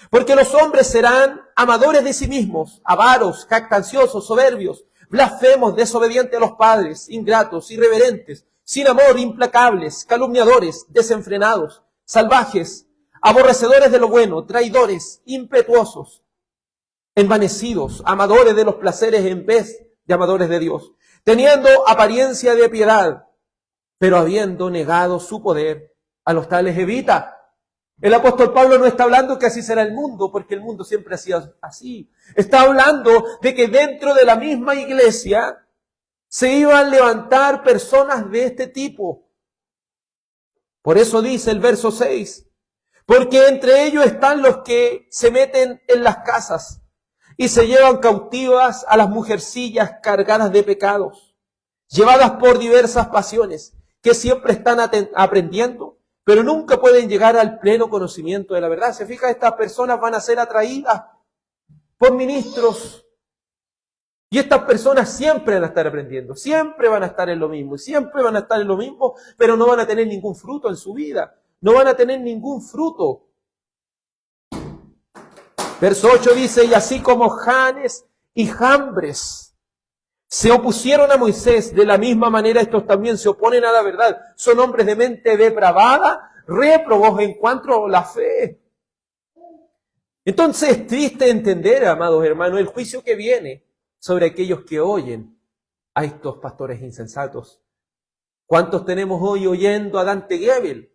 porque los hombres serán amadores de sí mismos, avaros, jactanciosos, soberbios, blasfemos, desobedientes a los padres, ingratos, irreverentes, sin amor, implacables, calumniadores, desenfrenados, salvajes, aborrecedores de lo bueno, traidores, impetuosos, envanecidos, amadores de los placeres en vez de amadores de Dios, teniendo apariencia de piedad, pero habiendo negado su poder, a los tales evita. El apóstol Pablo no está hablando que así será el mundo, porque el mundo siempre ha sido así. Está hablando de que dentro de la misma iglesia se iban a levantar personas de este tipo. Por eso dice el verso 6, porque entre ellos están los que se meten en las casas y se llevan cautivas a las mujercillas cargadas de pecados, llevadas por diversas pasiones, que siempre están aprendiendo, pero nunca pueden llegar al pleno conocimiento de la verdad. Se fija, estas personas van a ser atraídas por ministros. Y estas personas siempre van a estar aprendiendo, siempre van a estar en lo mismo, siempre van a estar en lo mismo, pero no van a tener ningún fruto en su vida. No van a tener ningún fruto. Verso 8 dice, y así como Janes y Jambres se opusieron a Moisés, de la misma manera estos también se oponen a la verdad. Son hombres de mente depravada, réprobos en cuanto a la fe. Entonces es triste entender, amados hermanos, el juicio que viene sobre aquellos que oyen a estos pastores insensatos. ¿Cuántos tenemos hoy oyendo a Dante Gebel?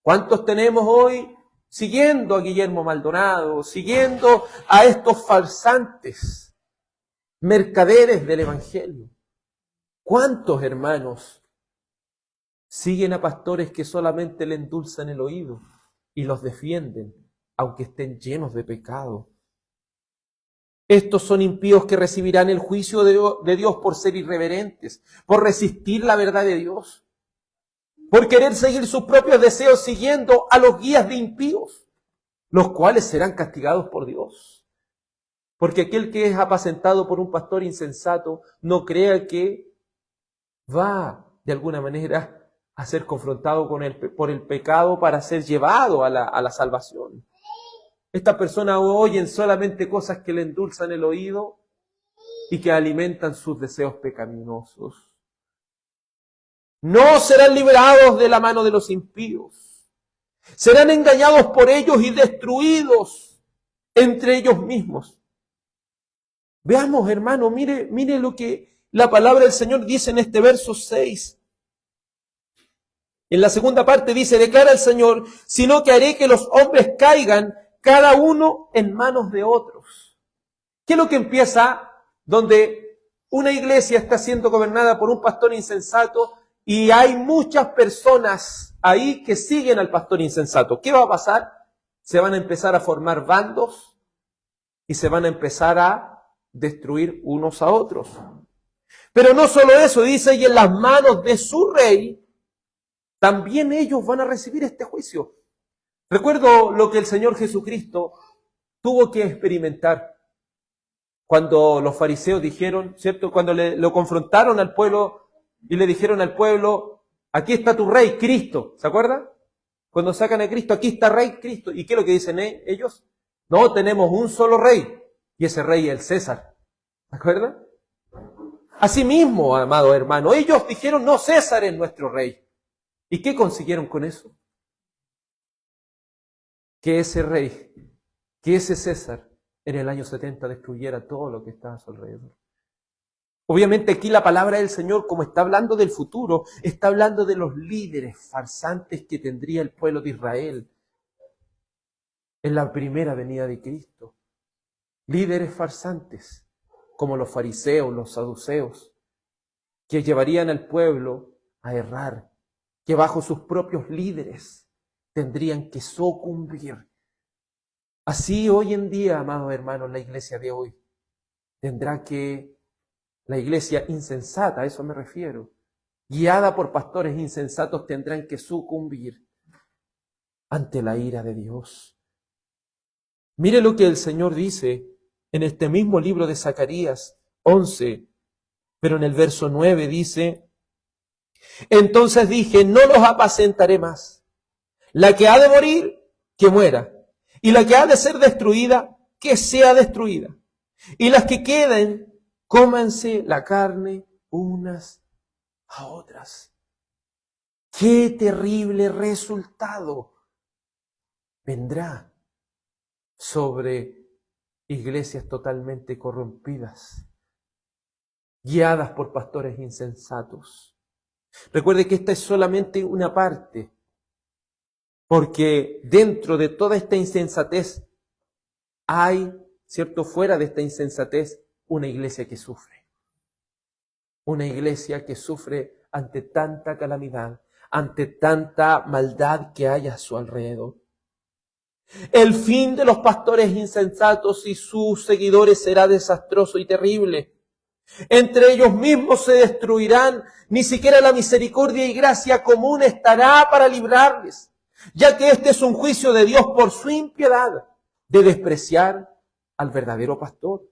¿Cuántos tenemos hoy siguiendo a Guillermo Maldonado, siguiendo a estos farsantes, mercaderes del Evangelio? ¿Cuántos hermanos siguen a pastores que solamente le endulzan el oído y los defienden, aunque estén llenos de pecado? Estos son impíos que recibirán el juicio de Dios por ser irreverentes, por resistir la verdad de Dios, por querer seguir sus propios deseos siguiendo a los guías de impíos, los cuales serán castigados por Dios. Porque aquel que es apacentado por un pastor insensato no crea que va de alguna manera a ser confrontado por el pecado para ser llevado a la salvación. Estas personas oyen solamente cosas que le endulzan el oído y que alimentan sus deseos pecaminosos. No serán liberados de la mano de los impíos. Serán engañados por ellos y destruidos entre ellos mismos. Veamos, hermano, mire lo que la palabra del Señor dice en este verso 6. En la segunda parte dice, declara el Señor, sino que haré que los hombres caigan cada uno en manos de otros. ¿Qué es lo que empieza donde una iglesia está siendo gobernada por un pastor insensato y hay muchas personas ahí que siguen al pastor insensato? ¿Qué va a pasar? Se van a empezar a formar bandos y se van a empezar a destruir unos a otros. Pero no solo eso, dice, y en las manos de su rey, también ellos van a recibir este juicio. Recuerdo lo que el Señor Jesucristo tuvo que experimentar cuando los fariseos dijeron, ¿cierto? Cuando lo confrontaron al pueblo y le dijeron al pueblo, aquí está tu rey, Cristo. ¿Se acuerdan? Cuando sacan a Cristo, aquí está rey Cristo. ¿Y qué es lo que dicen ellos? No, tenemos un solo rey y ese rey es el César. ¿Se acuerdan? Asimismo, amado hermano, ellos dijeron, no, César es nuestro rey. ¿Y qué consiguieron con eso? Que ese rey, que ese César, en el año 70 destruyera todo lo que estaba a su alrededor. Obviamente aquí la palabra del Señor, como está hablando del futuro, está hablando de los líderes farsantes que tendría el pueblo de Israel en la primera venida de Cristo. Líderes farsantes, como los fariseos, los saduceos, que llevarían al pueblo a errar, que bajo sus propios líderes tendrían que sucumbir. Así hoy en día, amados hermanos, la iglesia de hoy tendrá que, la iglesia insensata, a eso me refiero, guiada por pastores insensatos, tendrán que sucumbir ante la ira de Dios. Mire lo que el Señor dice en este mismo libro de Zacarías 11, pero en el verso 9 dice, entonces dije, no los apacentaré más. La que ha de morir, que muera. Y la que ha de ser destruida, que sea destruida. Y las que queden, cómanse la carne unas a otras. ¡Qué terrible resultado vendrá sobre iglesias totalmente corrompidas, guiadas por pastores insensatos! Recuerde que esta es solamente una parte, porque dentro de toda esta insensatez hay, ¿cierto?, fuera de esta insensatez, una iglesia que sufre. Una iglesia que sufre ante tanta calamidad, ante tanta maldad que hay a su alrededor. El fin de los pastores insensatos y sus seguidores será desastroso y terrible. Entre ellos mismos se destruirán, ni siquiera la misericordia y gracia común estará para librarles, ya que este es un juicio de Dios por su impiedad de despreciar al verdadero pastor,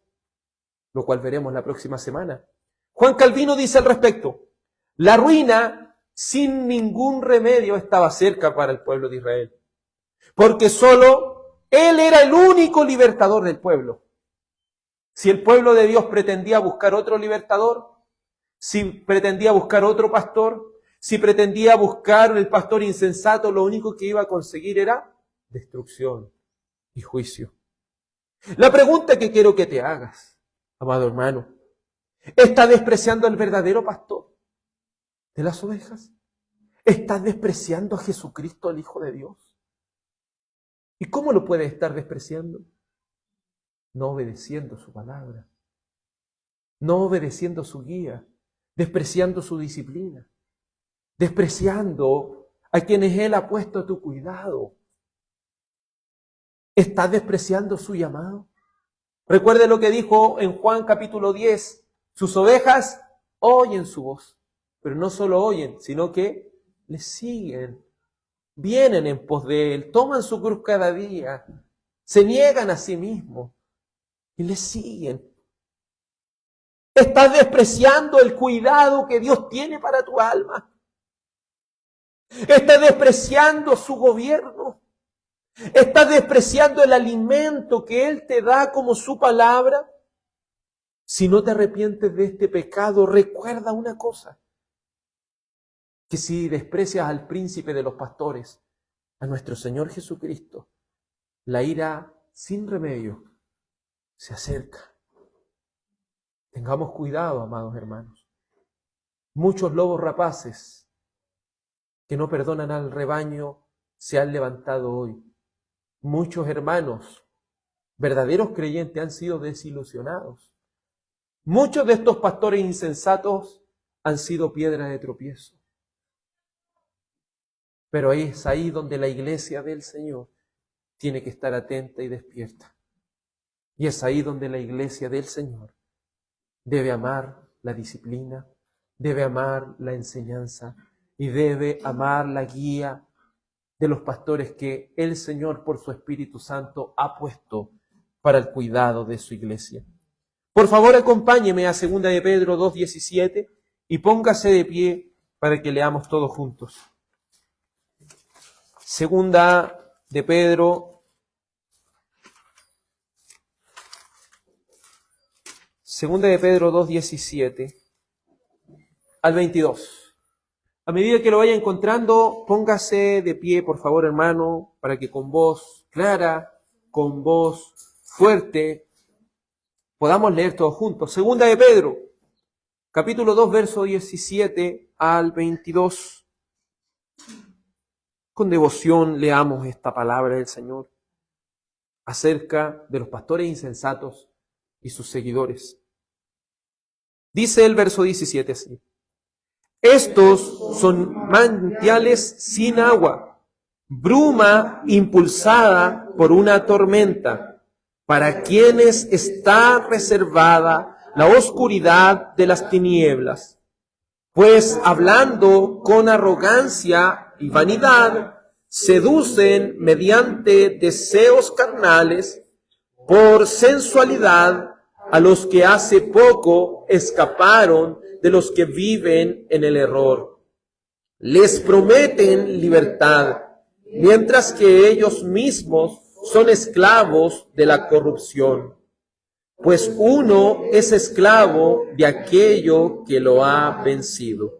lo cual veremos la próxima semana. Juan Calvino dice al respecto: la ruina sin ningún remedio estaba cerca para el pueblo de Israel, porque solo Él era el único libertador del pueblo. Si el pueblo de Dios pretendía buscar otro libertador, si pretendía buscar otro pastor, si pretendía buscar el pastor insensato, lo único que iba a conseguir era destrucción y juicio. La pregunta que quiero que te hagas, amado hermano: ¿estás despreciando al verdadero pastor de las ovejas? ¿Estás despreciando a Jesucristo, el Hijo de Dios? ¿Y cómo lo puedes estar despreciando? No obedeciendo su palabra, no obedeciendo su guía, despreciando su disciplina, despreciando a quienes Él ha puesto a tu cuidado. ¿Estás despreciando su llamado? Recuerde lo que dijo en Juan capítulo 10. Sus ovejas oyen su voz, pero no solo oyen, sino que le siguen, vienen en pos de Él, toman su cruz cada día, se niegan a sí mismos y le siguen. Estás despreciando el cuidado que Dios tiene para tu alma. Estás despreciando su gobierno. Estás despreciando el alimento que Él te da como su palabra. Si no te arrepientes de este pecado, recuerda una cosa: que si desprecias al príncipe de los pastores, a nuestro Señor Jesucristo, la ira sin remedio se acerca. Tengamos cuidado, amados hermanos. Muchos lobos rapaces que no perdonan al rebaño se han levantado hoy. Muchos hermanos, verdaderos creyentes, han sido desilusionados. Muchos de estos pastores insensatos han sido piedra de tropiezo. Pero es ahí donde la iglesia del Señor tiene que estar atenta y despierta. Y es ahí donde la iglesia del Señor debe amar la disciplina, debe amar la enseñanza y debe amar la guía de los pastores que el Señor, por su Espíritu Santo, ha puesto para el cuidado de su iglesia. Por favor, acompáñeme a 2 de Pedro 2:17 y póngase de pie para que leamos todos juntos. 2 de Pedro 2:17 al 22. A medida que lo vaya encontrando, póngase de pie, por favor, hermano, para que con voz clara, con voz fuerte, podamos leer todos juntos. 2 de Pedro, capítulo 2, verso 17 al 22. Con devoción leamos esta palabra del Señor acerca de los pastores insensatos y sus seguidores. Dice el verso 17 así: estos son manantiales sin agua, bruma impulsada por una tormenta, para quienes está reservada la oscuridad de las tinieblas. Pues hablando con arrogancia y vanidad, seducen mediante deseos carnales por sensualidad a los que hace poco escaparon de los que viven en el error. Les prometen libertad mientras que ellos mismos son esclavos de la corrupción. Pues uno es esclavo de aquello que lo ha vencido.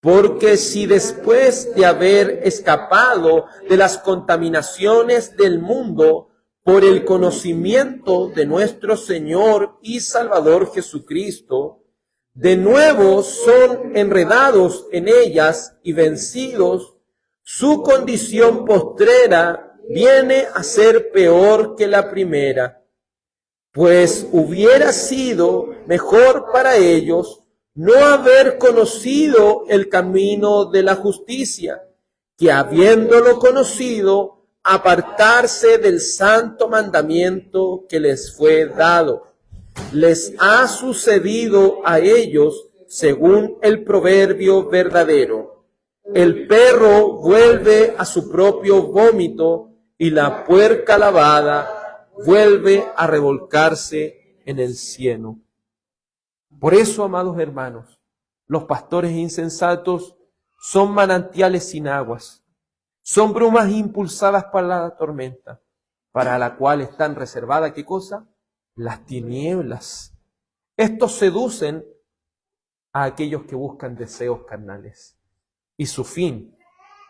Porque si después de haber escapado de las contaminaciones del mundo por el conocimiento de nuestro Señor y Salvador Jesucristo, de nuevo son enredados en ellas y vencidos, su condición postrera viene a ser peor que la primera. Pues hubiera sido mejor para ellos no haber conocido el camino de la justicia, que habiéndolo conocido, apartarse del santo mandamiento que les fue dado. Les ha sucedido a ellos según el proverbio verdadero. El perro vuelve a su propio vómito y la puerca lavada vuelve a revolcarse en el cieno. Por eso, amados hermanos, los pastores insensatos son manantiales sin aguas, son brumas impulsadas por la tormenta, para la cual están reservadas, ¿qué cosa? Las tinieblas. Estos seducen a aquellos que buscan deseos carnales, y su fin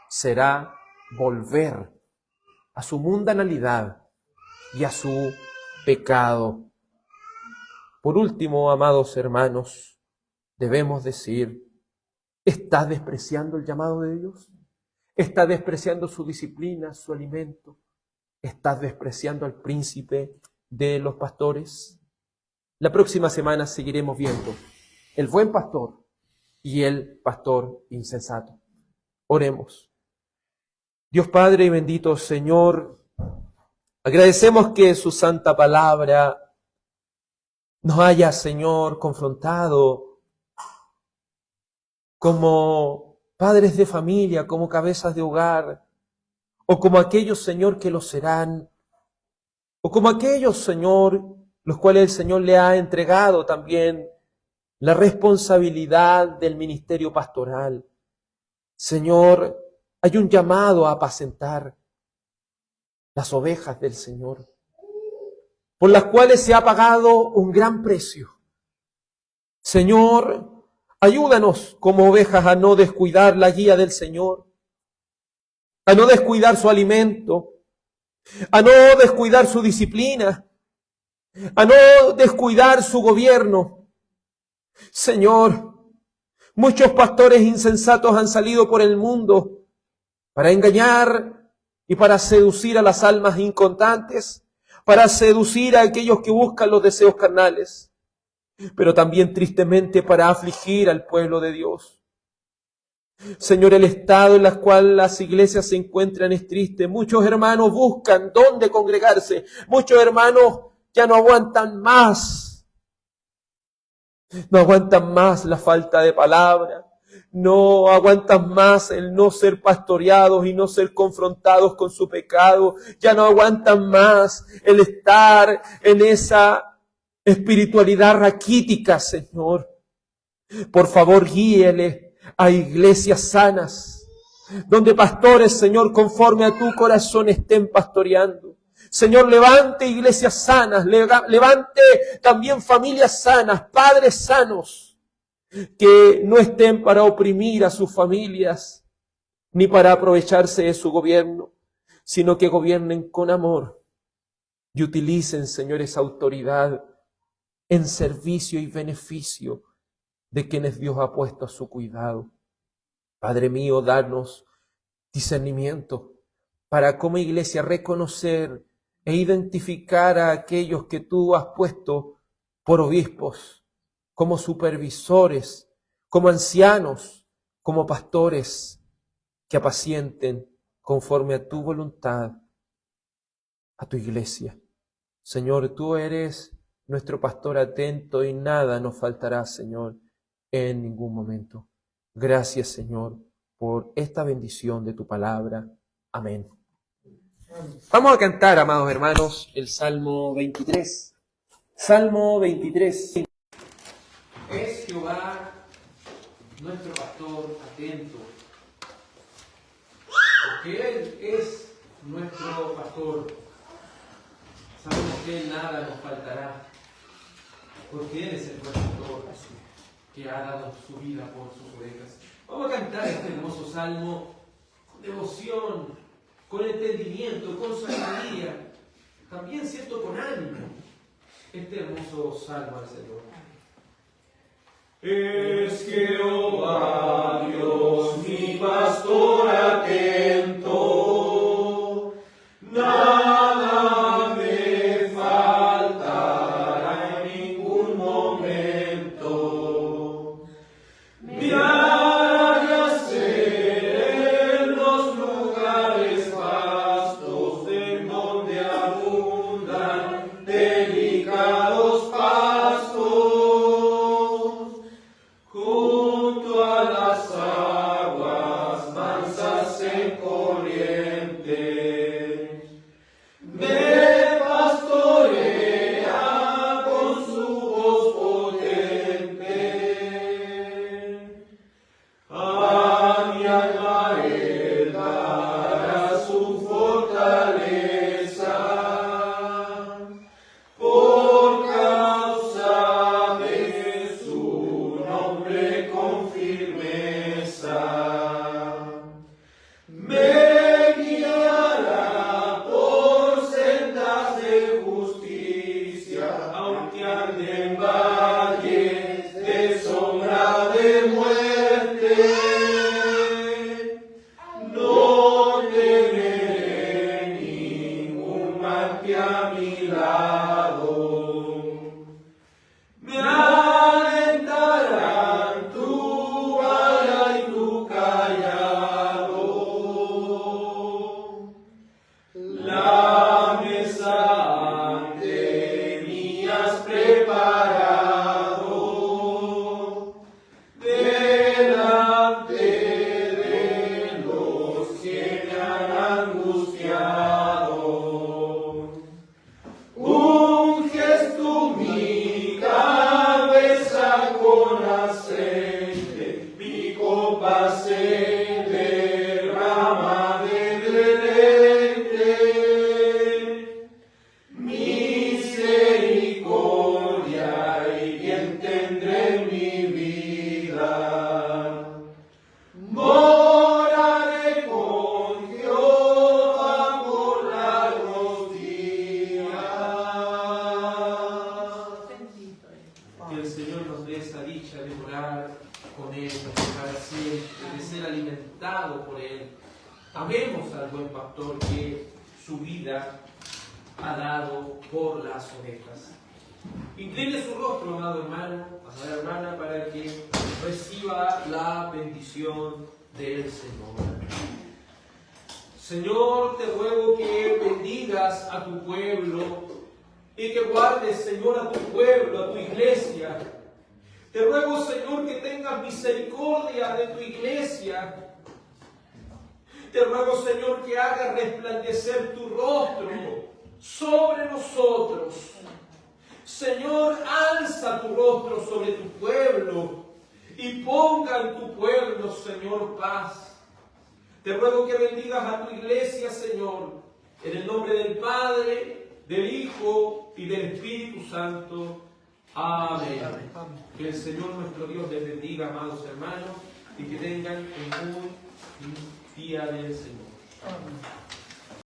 será volver a su mundanalidad y a su pecado. Por último, amados hermanos, debemos decir, ¿estás despreciando el llamado de Dios? ¿Estás despreciando su disciplina, su alimento? ¿Estás despreciando al príncipe de los pastores? La próxima semana seguiremos viendo el buen pastor y el pastor insensato. Oremos. Dios Padre y bendito Señor, agradecemos que su santa palabra nos haya, Señor, confrontado como padres de familia, como cabezas de hogar, o como aquellos, Señor, que lo serán, o como aquellos, Señor, los cuales el Señor le ha entregado también la responsabilidad del ministerio pastoral. Señor, hay un llamado a apacentar las ovejas del Señor, por las cuales se ha pagado un gran precio. Señor, ayúdanos como ovejas a no descuidar la guía del Señor, a no descuidar su alimento, a no descuidar su disciplina, a no descuidar su gobierno. Señor, muchos pastores insensatos han salido por el mundo para engañar y para seducir a las almas inconstantes, para seducir a aquellos que buscan los deseos carnales, pero también tristemente para afligir al pueblo de Dios. Señor, el estado en el cual las iglesias se encuentran es triste. Muchos hermanos buscan dónde congregarse. Muchos hermanos ya no aguantan más. No aguantan más la falta de palabra. No aguantan más el no ser pastoreados y no ser confrontados con su pecado. Ya no aguantan más el estar en esa espiritualidad raquítica, Señor. Por favor, guíele a iglesias sanas, donde pastores, Señor, conforme a tu corazón estén pastoreando. Señor, levante iglesias sanas, levante también familias sanas, padres sanos, que no estén para oprimir a sus familias, ni para aprovecharse de su gobierno, sino que gobiernen con amor y utilicen, Señor, esa autoridad en servicio y beneficio de quienes Dios ha puesto a su cuidado. Padre mío, danos discernimiento para como iglesia reconocer e identificar a aquellos que tú has puesto por obispos, como supervisores, como ancianos, como pastores, que apacienten conforme a tu voluntad a tu iglesia. Señor, tú eres nuestro pastor atento y nada nos faltará, Señor, en ningún momento. Gracias, Señor, por esta bendición de tu palabra. Amén. Vamos a cantar, amados hermanos, el Salmo 23. Salmo 23. Es Jehová nuestro pastor atento.
que Él es nuestro pastor. Sabemos que Él nada nos faltará, porque Él es el buen pastor que ha dado su vida por sus ovejas. Vamos a cantar este hermoso salmo con devoción, con entendimiento, con sabiduría, también cierto con ánimo, este hermoso salmo al Señor.
Es Jehová Dios mi pastor atento, nada me faltará en ningún momento. Me hará yacer en los lugares vastos, en donde abundan delicados pastos. Junto a las aguas mansas en corriente, me pastorea con su voz potente. A mi alma Él dará su fortaleza, por causa de su nombre con firmeza. Me guiará por sendas de justicia, aunque ande en valles de sombra de muerte. No temeré ningún mal que a mi lado. Me alentarán tu vara y tu callado. La mesa ante mí has preparado, delante de los que me han angustiado. Unges tú mi cabeza con aceite, mi copa se derrama de deleite. Misericordia y bien tendré en mi vida. Moraré con Jehová por largos días.
Que el Señor nos dé esa dicha de morar con Él para siempre, de ser alimentado por Él. Amemos al buen pastor que su vida ha dado por las ovejas. Incline su rostro, amado hermano, amada hermana, para que reciba la bendición del Señor. Señor, te ruego que bendigas a tu pueblo y que guardes, Señor, a tu pueblo, a tu iglesia. Te ruego, Señor, que tengas misericordia de tu iglesia. Te ruego, Señor, que hagas resplandecer tu rostro sobre nosotros. Señor, alza tu rostro sobre tu pueblo y ponga en tu pueblo, Señor, paz. Te ruego que bendigas a tu iglesia, Señor, en el nombre del Padre, del Hijo y del Espíritu Santo. Amén. Que el Señor nuestro Dios les bendiga, amados hermanos, y que tengan un día del Señor. Amén.